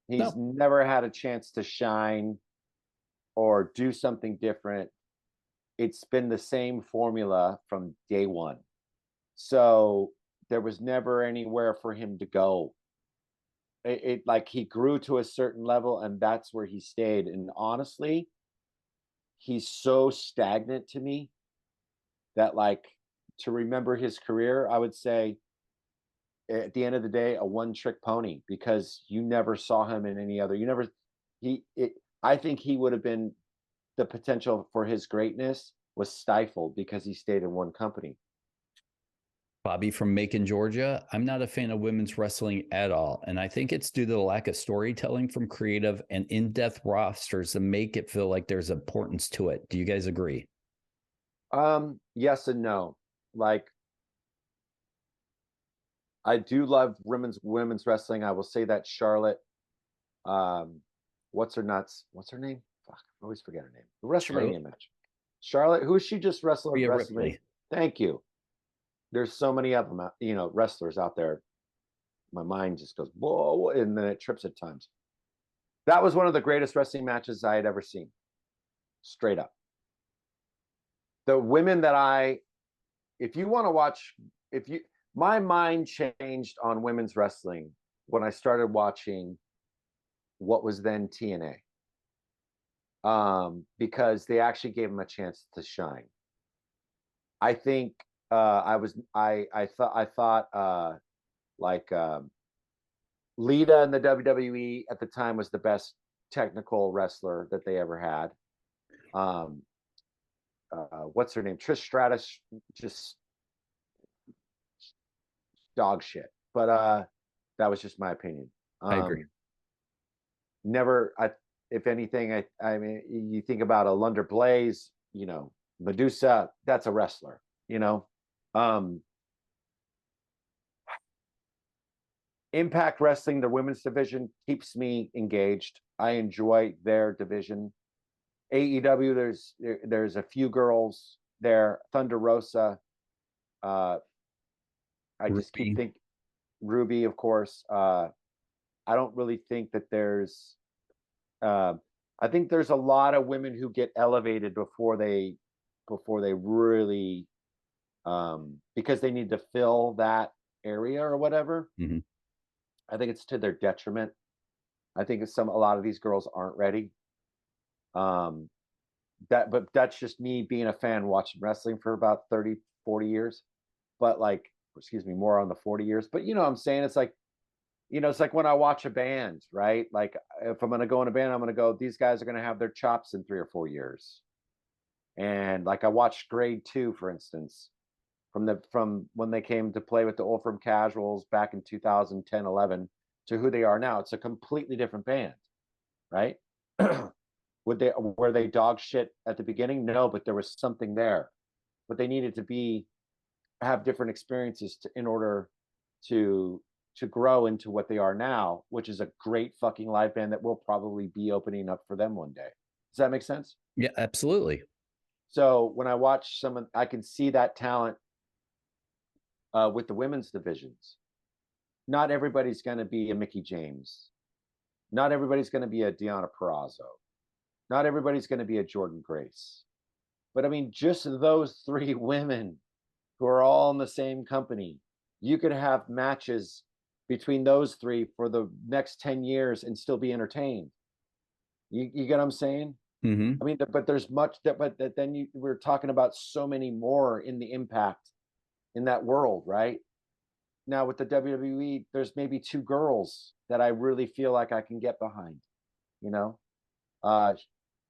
He's never had a chance to shine or do something different. It's been the same formula from day one. So there was never anywhere for him to go. It like he grew to a certain level and that's where he stayed. And honestly, he's so stagnant to me that, like, to remember his career, I would say at the end of the day, a one-trick pony, because you never saw him in any other. I think he would have been, the potential for his greatness was stifled because he stayed in one company. Bobby from Macon, Georgia. I'm not a fan of women's wrestling at all. And I think it's due to the lack of storytelling from creative and in-depth rosters that make it feel like there's importance to it. Do you guys agree? Yes and no. Like, I do love women's wrestling. I will say that Charlotte, what's her name? Fuck, I always forget her name. The WrestleMania match. Charlotte, who she just wrestled at WrestleMania. Thank you. There's so many of them, wrestlers out there. my mind just goes, whoa, and then it trips at times. That was one of the greatest wrestling matches I had ever seen. Straight up. The women that if you want to watch, my mind changed on women's wrestling when I started watching what was then TNA. Because they actually gave them a chance to shine. I think I thought Lita in the WWE at the time was the best technical wrestler that they ever had. What's her name? Trish Stratus, just dog shit. But that was just my opinion. I agree. If anything, I mean, you think about a Lunder Blaze, Medusa, that's a wrestler, Impact Wrestling, the women's division, keeps me engaged. I enjoy their division. AEW, there's a few girls there. Thunder Rosa. I just keep thinking Ruby, of course. I don't really think that there's I think there's a lot of women who get elevated before they really because they need to fill that area or whatever. Mm-hmm. I think it's to their detriment. I think a lot of these girls aren't ready. But that's just me being a fan watching wrestling for about 30, 40 years. But more on the 40 years. But what I'm saying, it's like, it's like when I watch a band, right? Like if I'm going to go in a band, I'm going to go, these guys are going to have their chops in 3 or 4 years. And like I watched Grade 2, for instance, from when they came to play with the Old Firm Casuals back in 2010, 11 to who they are now. It's a completely different band, right? Were they dog shit at the beginning? No, but there was something there. But they needed to have different experiences in order to grow into what they are now, which is a great fucking live band that will probably be opening up for them one day. Does that make sense? Yeah, absolutely. So when I watch I can see that talent with the women's divisions. Not everybody's going to be a Mickie James. Not everybody's going to be a Deonna Purrazzo. Not everybody's going to be a Jordynne Grace. But I mean, just those 3 women who are all in the same company, you could have matches between those 3 for the next 10 years and still be entertained. You get what I'm saying? Mm-hmm. I mean, but there's much but then we're talking about so many more in the Impact in that world, right? Now with the WWE, there's maybe 2 girls that I really feel like I can get behind,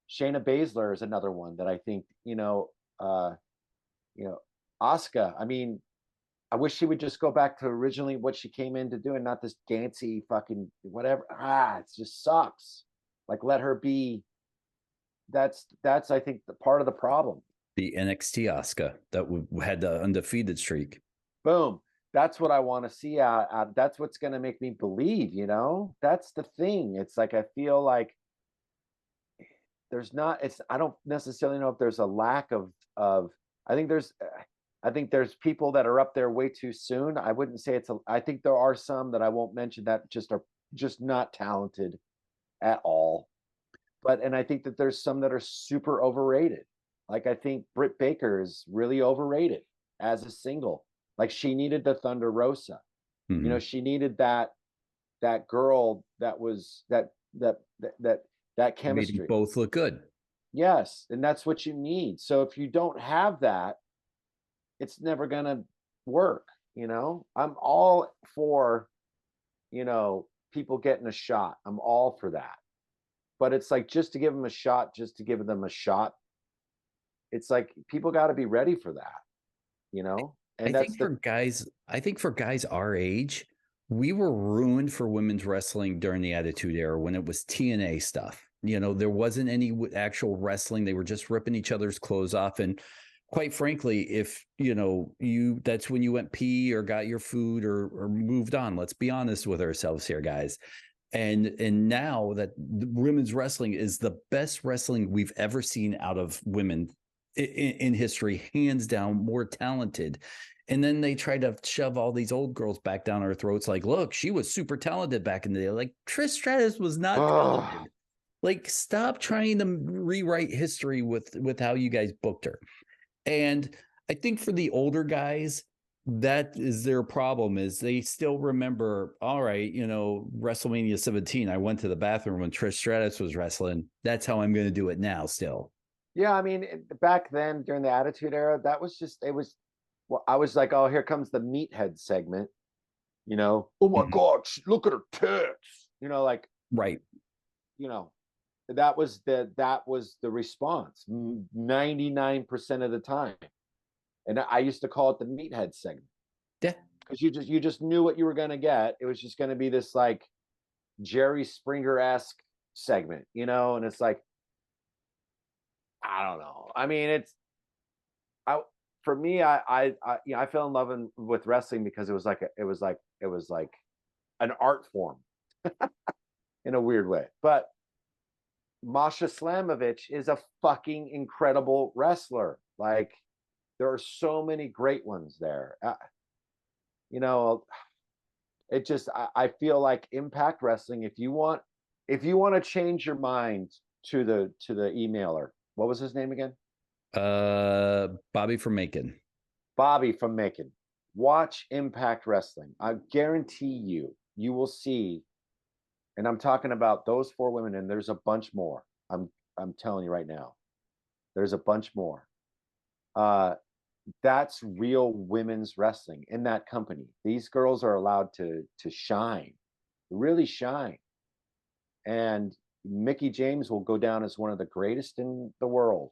Shayna Baszler is another one that I think, Asuka. I mean, I wish she would just go back to originally what she came in to do and not this dancey fucking whatever. It just sucks. Like, let her be. That's I think the part of the problem. The NXT Asuka that had the undefeated streak. Boom. That's what I want to see out. That's what's going to make me believe, That's the thing. It's like, I feel like I don't necessarily know if there's a lack of I think there's people that are up there way too soon. I wouldn't say I think there are some that I won't mention that are just not talented at all. And I think that there's some that are super overrated. Like, I think Britt Baker is really overrated as a single. Like, she needed the Thunder Rosa. Mm-hmm. She needed that girl that was that chemistry. Made them both look good. Yes, and that's what you need. So if you don't have that, it's never gonna work. I'm all for, people getting a shot. I'm all for that. But it's like, just to give them a shot, it's like, people got to be ready for that, And I think for guys our age, we were ruined for women's wrestling during the Attitude Era when it was TNA stuff. There wasn't any actual wrestling. They were just ripping each other's clothes off. And quite frankly, if, that's when you went pee or got your food or moved on. Let's be honest with ourselves here, guys. And now that women's wrestling is the best wrestling we've ever seen out of women in history, hands down, more talented. And then they try to shove all these old girls back down our throats. Like, look, she was super talented back in the day. Like, Trish Stratus was not talented. Like, stop trying to rewrite history with how you guys booked her. And I think for the older guys, that is their problem, is they still remember, all right, you know, WrestleMania 17, I went to the bathroom when Trish Stratus was wrestling. That's how I'm going to do it now still. Yeah, I mean, back then during the Attitude Era, that was just, it was, well, I was like, oh, here comes the meathead segment, you know, oh my God, look at her tits, you know, like, right. You know, that was the response 99% of the time. And I used to call it the meathead segment. Yeah. Because you just knew what you were gonna get. It was just gonna be this like Jerry Springer-esque segment, you know, and it's like, I don't know. I mean, for me, I you know, I fell in love with wrestling because it was like an art form in a weird way. But Masha Slamovich is a fucking incredible wrestler. Like, there are so many great ones there. You know, it just, I feel like Impact Wrestling, if you want to change your mind to the emailer, what was his name again? Bobby from Macon. Bobby from Macon. Watch Impact Wrestling. I guarantee you will see, and I'm talking about those 4 women, and there's a bunch more. I'm telling you right now, there's a bunch more. That's real women's wrestling in that company. These girls are allowed to shine, really shine. And Mickie James will go down as one of the greatest in the world.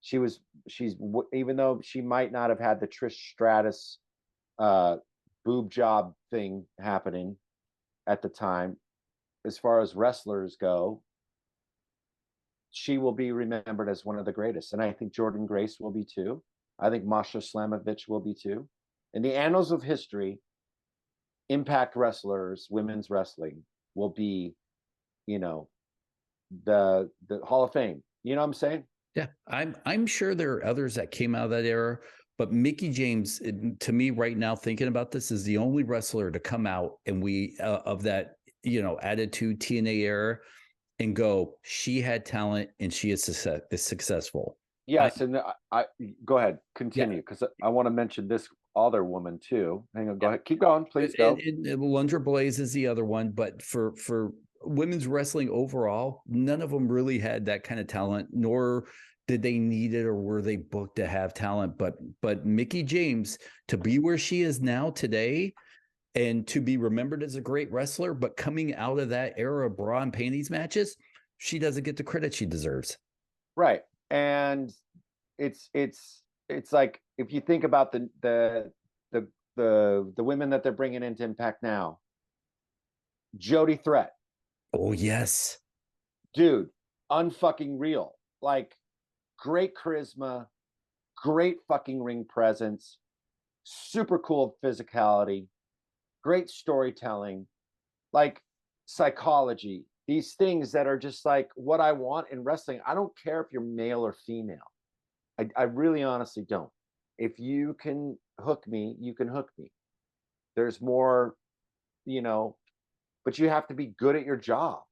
She's even though she might not have had the Trish Stratus boob job thing happening at the time, as far as wrestlers go, she will be remembered as one of the greatest. And I think Jordynne Grace will be too. I think Masha Slamovich will be too. In the annals of history, Impact wrestlers, women's wrestling will be, you know, the Hall of Fame. You know what I'm saying? Yeah, I'm sure there are others that came out of that era, but Mickie James, to me right now, thinking about this, is the only wrestler to come out and we of that, you know, Attitude TNA era and go, she had talent and she is successful. Yes, and I go ahead, continue, because I want to mention this other woman too. Hang on, go ahead, keep going, please go. And Lundra Blaze is the other one, but for women's wrestling overall, none of them really had that kind of talent, nor did they need it or were they booked to have talent. But Mickie James, to be where she is now today, and to be remembered as a great wrestler, but coming out of that era of bra and panties matches, she doesn't get the credit she deserves. Right. And it's like, if you think about the women that they're bringing into Impact now, Jody Threat. Oh yes, dude, unfucking real. Like, great charisma, great fucking ring presence, super cool physicality, great storytelling, like psychology. These things that are just like what I want in wrestling. I don't care if you're male or female. I really honestly don't. If you can hook me, you can hook me. There's more, you know, but you have to be good at your job,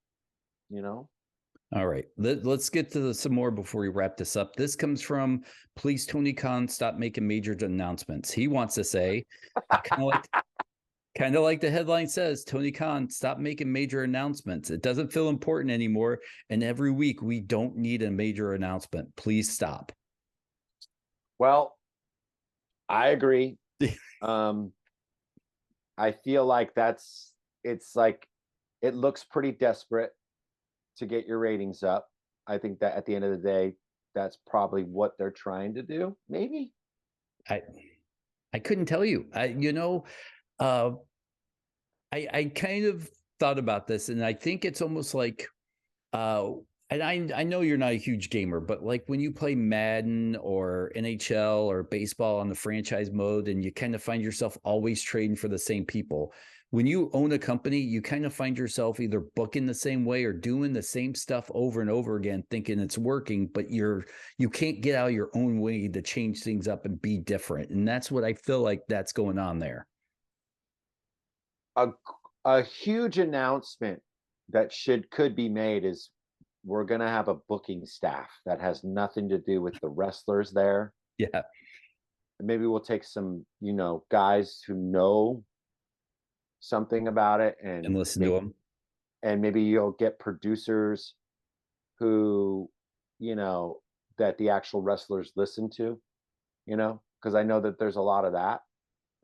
you know? All right. Let's get to some more before we wrap this up. This comes from, please, Tony Khan, stop making major announcements. He wants to say, kind of like the headline says, Tony Khan, stop making major announcements. It doesn't feel important anymore. And every week we don't need a major announcement. Please stop. Well, I agree. I feel like it's like, it looks pretty desperate to get your ratings up. I think that at the end of the day, that's probably what they're trying to do. Maybe. I couldn't tell you. I kind of thought about this, and I think it's almost like, and I know you're not a huge gamer, but like when you play Madden or NHL or baseball on the franchise mode, and you kind of find yourself always trading for the same people. when you own a company, you kind of find yourself either booking the same way or doing the same stuff over and over again, thinking it's working, but you can't get out of your own way to change things up and be different. And that's what I feel like that's going on there. A huge announcement that could be made is we're going to have a booking staff that has nothing to do with the wrestlers there. Yeah. Maybe we'll take some, guys who know something about it And listen to them. And maybe you'll get producers who, that the actual wrestlers listen to, because I know that there's a lot of that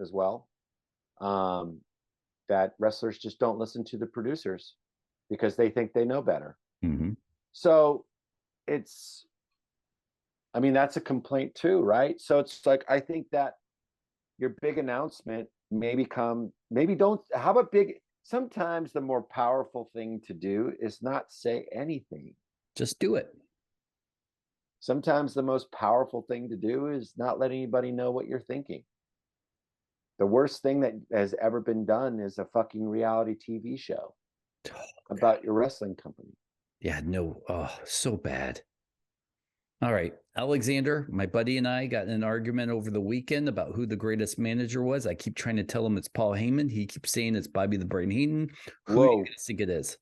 as well. That wrestlers just don't listen to the producers because they think they know better. Mm-hmm. So that's a complaint too, right? So it's like, I think that your big announcement sometimes the more powerful thing to do is not say anything. Just do it. Sometimes the most powerful thing to do is not let anybody know what you're thinking. The worst thing that has ever been done is a fucking reality TV show about your wrestling company. Yeah, no. Oh, so bad. All right. Alexander, my buddy and I got in an argument over the weekend about who the greatest manager was. I keep trying to tell him it's Paul Heyman. He keeps saying it's Bobby the Brain Heenan. Who do you think it is?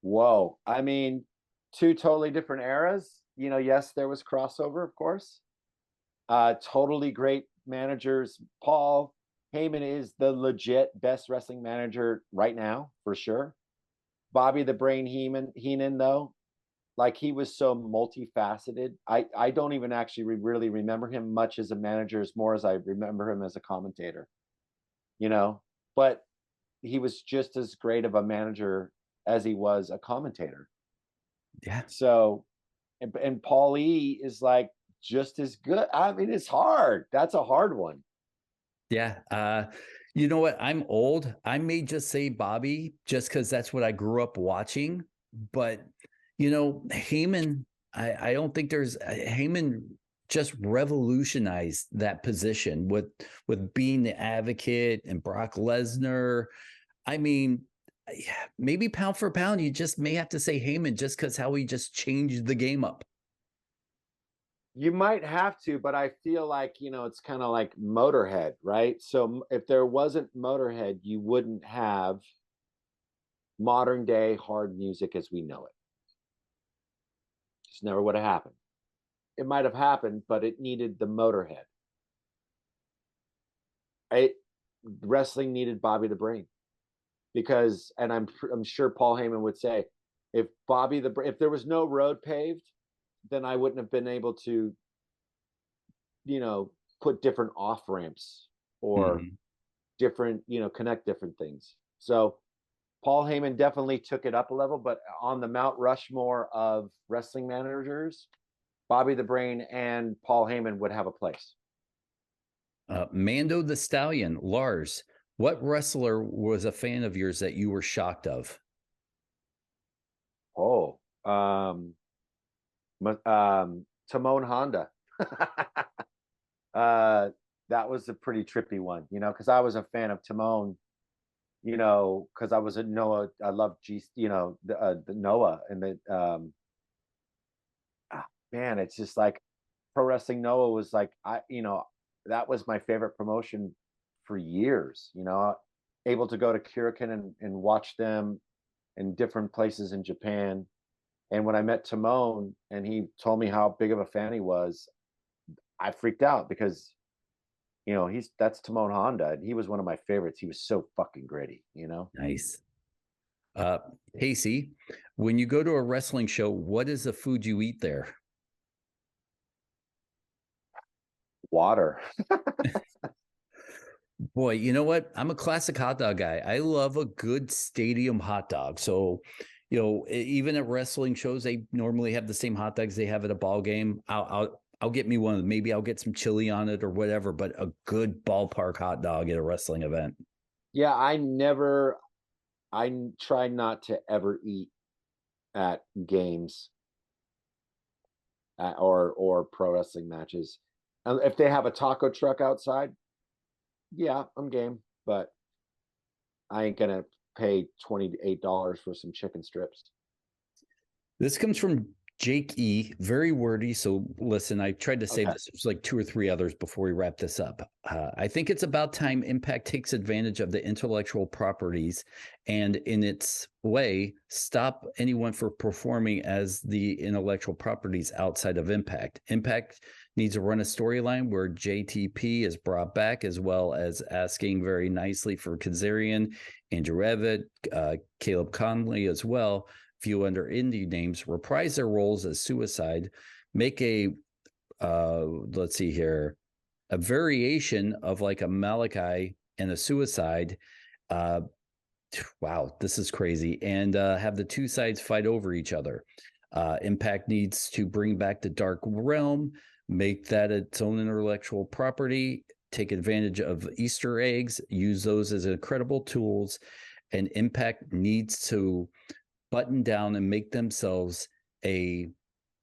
Whoa. Two totally different eras. Yes, there was crossover, of course. Totally great managers. Paul Heyman is the legit best wrestling manager right now, for sure. Bobby the Brain Heenan, though, like, he was so multifaceted. I don't even actually really remember him much as a manager, as more as I remember him as a commentator, but he was just as great of a manager as he was a commentator. Yeah. So, and Paul E is like just as good. It's hard. That's a hard one. Yeah. You know what? I'm old. I may just say Bobby just because that's what I grew up watching. But, Heyman, I don't think Heyman just revolutionized that position with being the advocate and Brock Lesnar. Maybe pound for pound, you just may have to say Heyman just because how he just changed the game up. You might have to, but I feel like, it's kind of like Motorhead, right? So if there wasn't Motorhead, you wouldn't have modern day hard music as we know it. Just never would have happened. It might have happened, but it needed the Motorhead. Wrestling needed Bobby the Brain, because, and I'm sure Paul Heyman would say, if there was no road paved, then I wouldn't have been able to, put different off ramps or different, connect different things. So Paul Heyman definitely took it up a level, but on the Mount Rushmore of wrestling managers, Bobby the Brain and Paul Heyman would have a place. Mando the Stallion, Lars, what wrestler was a fan of yours that you were shocked of? Timon Honda. That was a pretty trippy one, because I was a fan of Timon, because I was a Noah. I loved the Noah, and the man, it's just like Pro Wrestling Noah was like, that was my favorite promotion for years. Able to go to Kurikan and watch them in different places in Japan. And when I met Timon and he told me how big of a fan he was, I freaked out because, that's Timon Honda, and he was one of my favorites. He was so fucking gritty, Nice. Casey, when you go to a wrestling show, what is the food you eat there? Water. Boy, you know what? I'm a classic hot dog guy. I love a good stadium hot dog. So, even at wrestling shows, they normally have the same hot dogs they have at a ball game. I'll get me one. Maybe I'll get some chili on it or whatever, but a good ballpark hot dog at a wrestling event. Yeah, I try not to ever eat at games or pro wrestling matches. If they have a taco truck outside, yeah, I'm game. But I ain't gonna pay $28 for some chicken strips. This comes from Jake E. Very wordy. So listen, I tried to save this. There's like 2 or 3 others before we wrap this up. I think it's about time Impact takes advantage of the intellectual properties and in its way, stop anyone from performing as the intellectual properties outside of Impact. Impact needs to run a storyline where JTP is brought back, as well as asking very nicely for Kazarian, Andrew Evett, Caleb Conley as well. Few under indie names reprise their roles as Suicide, make a let's see here, a variation of like a Malachi and a Suicide. Wow, this is crazy. And have the 2 sides fight over each other. Impact needs to bring back the Dark Realm, make that its own intellectual property, take advantage of Easter eggs, use those as incredible tools, and Impact needs to button down and make themselves a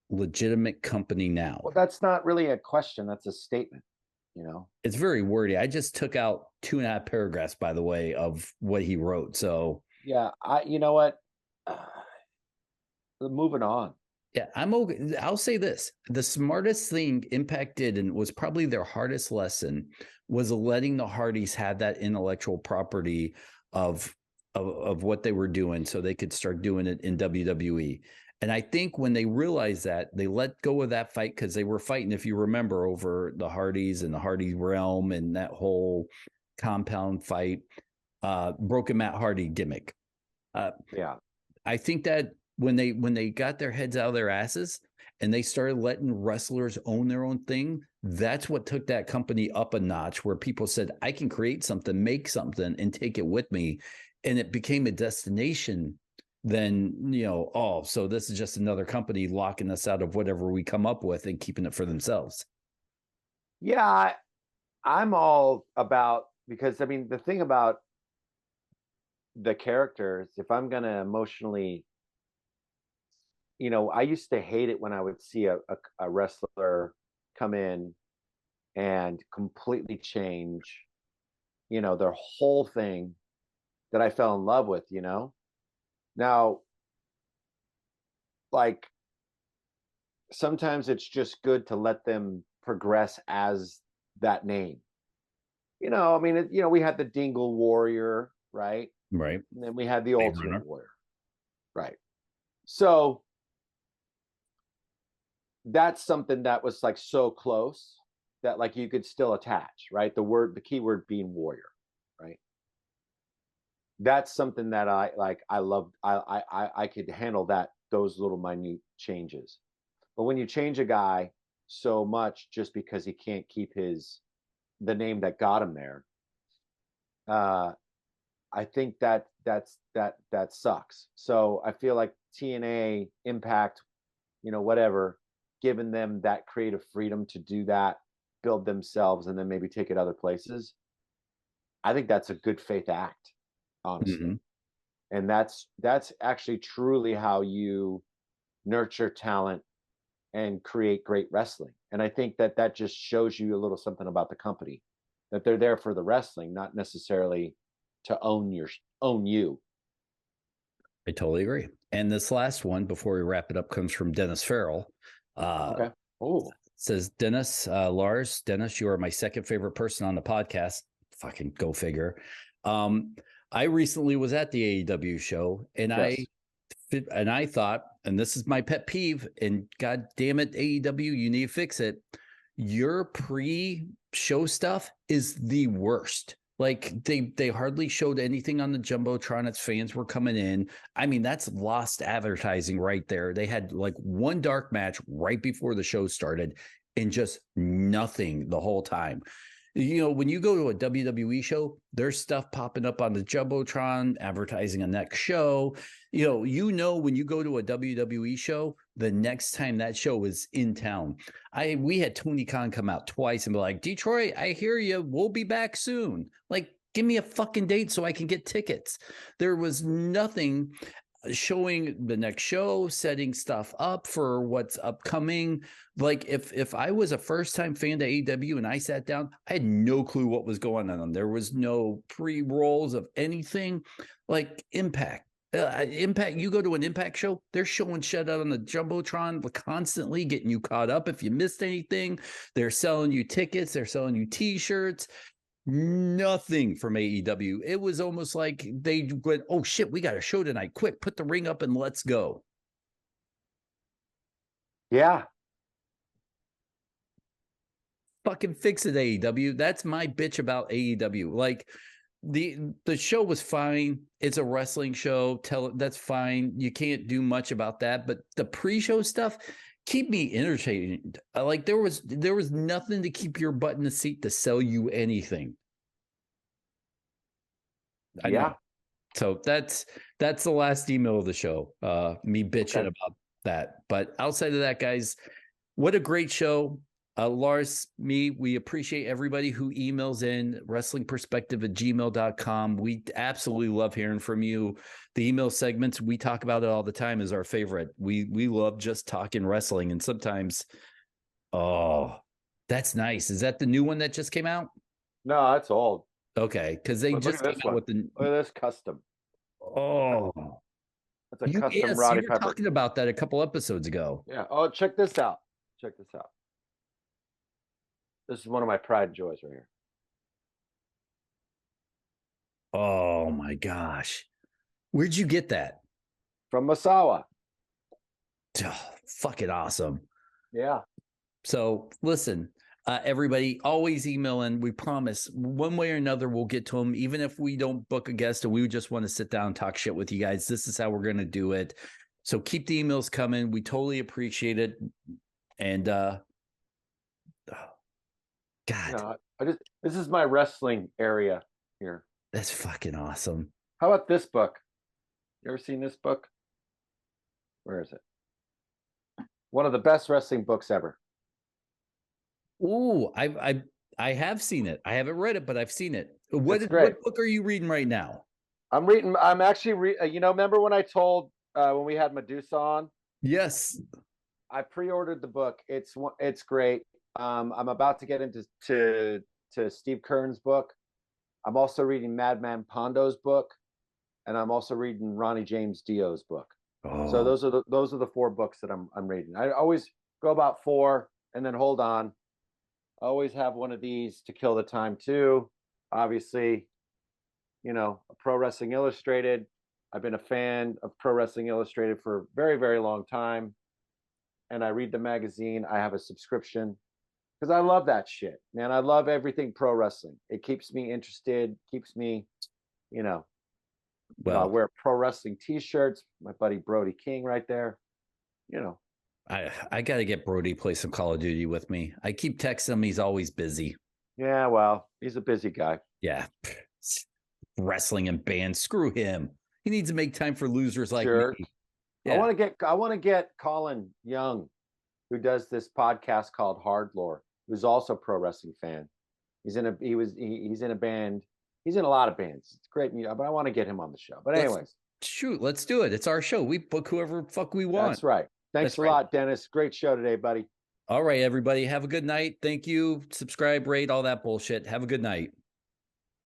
legitimate company now. Well, that's not really a question. That's a statement, you know? It's very wordy. I just took out 2.5 paragraphs, by the way, of what he wrote. So yeah, you know what? Moving on. Yeah, I'm okay. I'll say this. The smartest thing Impact did, and was probably their hardest lesson, was letting the Hardys have that intellectual property of what they were doing so they could start doing it in WWE. And I think when they realized that, they let go of that fight, because they were fighting, if you remember, over the Hardys and the Hardy realm and that whole compound fight, broken Matt Hardy gimmick. Yeah. I think that when they got their heads out of their asses and they started letting wrestlers own their own thing, that's what took that company up a notch, where people said, I can create something, make something, and take it with me. And it became a destination. Then, so this is just another company locking us out of whatever we come up with and keeping it for themselves. Yeah, I'm all about, because I mean, the thing about the characters, if I'm going to emotionally, I used to hate it when I would see a wrestler come in and completely change, their whole thing that I fell in love with, Now, like, sometimes it's just good to let them progress as that name. I mean, we had the Dingle Warrior, right? Right. And then we had the Ultimate Warrior. Right. So that's something that was like so close that like you could still attach, right? The keyword being warrior, right? That's something that I loved. I could handle those little minute changes. But when you change a guy so much just because he can't keep the name that got him there, I think that sucks. So I feel like TNA, Impact, whatever, giving them that creative freedom to do that, build themselves, and then maybe take it other places. I think that's a good faith act, honestly. Mm-hmm. And that's actually truly how you nurture talent and create great wrestling. And I think that just shows you a little something about the company, that they're there for the wrestling, not necessarily to own you. I totally agree. And this last one, before we wrap it up, comes from Dennis Farrell. Okay. Oh, says Dennis, Lars, Dennis, you are my second favorite person on the podcast. Fucking go figure. I recently was at the AEW show, and yes. I thought, and this is my pet peeve, and God damn it, AEW, you need to fix it. Your pre-show stuff is the worst. Like they hardly showed anything on the Jumbotron as fans were coming in. I mean, that's lost advertising right there. They had like one dark match right before the show started and just nothing the whole time. When you go to a WWE show, there's stuff popping up on the Jumbotron, advertising a next show. When you go to a WWE show, the next time that show is in town. We had Tony Khan come out twice and be like, Detroit, I hear you. We'll be back soon. Like, give me a fucking date so I can get tickets. There was nothing. showing the next show, setting stuff up for what's upcoming. Like if I was a first time fan to AEW and I sat down, I had no clue what was going on. There was no pre-rolls of anything. Like Impact. Impact, you go to an Impact show, they're showing shit out on the Jumbotron constantly, getting you caught up if you missed anything. They're selling you tickets, they're selling you t-shirts. Nothing from AEW. It was almost like they went, oh shit, we got a show tonight. Quick, put the ring up and let's go. Yeah. Fucking fix it, AEW. That's my bitch about AEW. Like the show was fine. It's a wrestling show. That's fine. You can't do much about that. But the pre-show stuff, keep me entertained. Like there was nothing to keep your butt in the seat to sell you anything. I know. So that's the last email of the show. Me bitching about that. But outside of that, guys, what a great show. Lars, we appreciate everybody who emails in wrestlingperspective@gmail.com. We absolutely love hearing from you. The email segments, we talk about it all the time, is our favorite. We love just talking wrestling. And sometimes, oh, that's nice. Is that the new one that just came out? No, that's old. Okay, because they just came out with the. Look at this custom. Oh, that's a custom Roddy you were Piper. Talking about that a couple episodes ago. Yeah. Oh, check this out. Check this out. This is one of my pride and joys right here. Oh my gosh. Where'd you get that? From Masawa. Oh, fucking awesome. Yeah. So listen, everybody, always email in. We promise one way or another we'll get to them, even if we don't book a guest and we just want to sit down and talk shit with you guys. This is how we're going to do it. So keep the emails coming. We totally appreciate it. And God, this is my wrestling area here. That's fucking awesome. How about this book? You ever seen this book? Where is it? One of the best wrestling books ever. Ooh, I have seen it. I haven't read it, but I've seen it. What book are you reading right now? I'm actually remember when I told when we had Medusa on? Yes. I pre-ordered the book. It's great. I'm about to get into Steve Kern's book. I'm also reading Madman Pondo's book, and I'm also reading Ronnie James Dio's book. Oh. So those are the 4 books that I'm reading. I always go about 4 and then hold on. I always have one of these to kill the time too. Obviously, Pro Wrestling Illustrated. I've been a fan of Pro Wrestling Illustrated for a very, very long time. And I read the magazine. I have a subscription because I love that shit, man. I love everything pro wrestling. It keeps me interested, keeps me, I wear pro wrestling t-shirts. My buddy Brody King right there, I got to get Brody to play some Call of Duty with me. I keep texting him. He's always busy. Yeah, well, he's a busy guy. Yeah. Wrestling and bands. Screw him. He needs to make time for losers like me. Yeah. I want to get Colin Young, who does this podcast called Hard Lore, who's also a pro wrestling fan. He's in a band. He's in a lot of bands. It's great music, but I want to get him on the show. But anyways, let's do it. It's our show. We book whoever the fuck we want. That's right. Thanks a lot, Dennis. Great show today, buddy. All right, everybody. Have a good night. Thank you. Subscribe, rate, all that bullshit. Have a good night.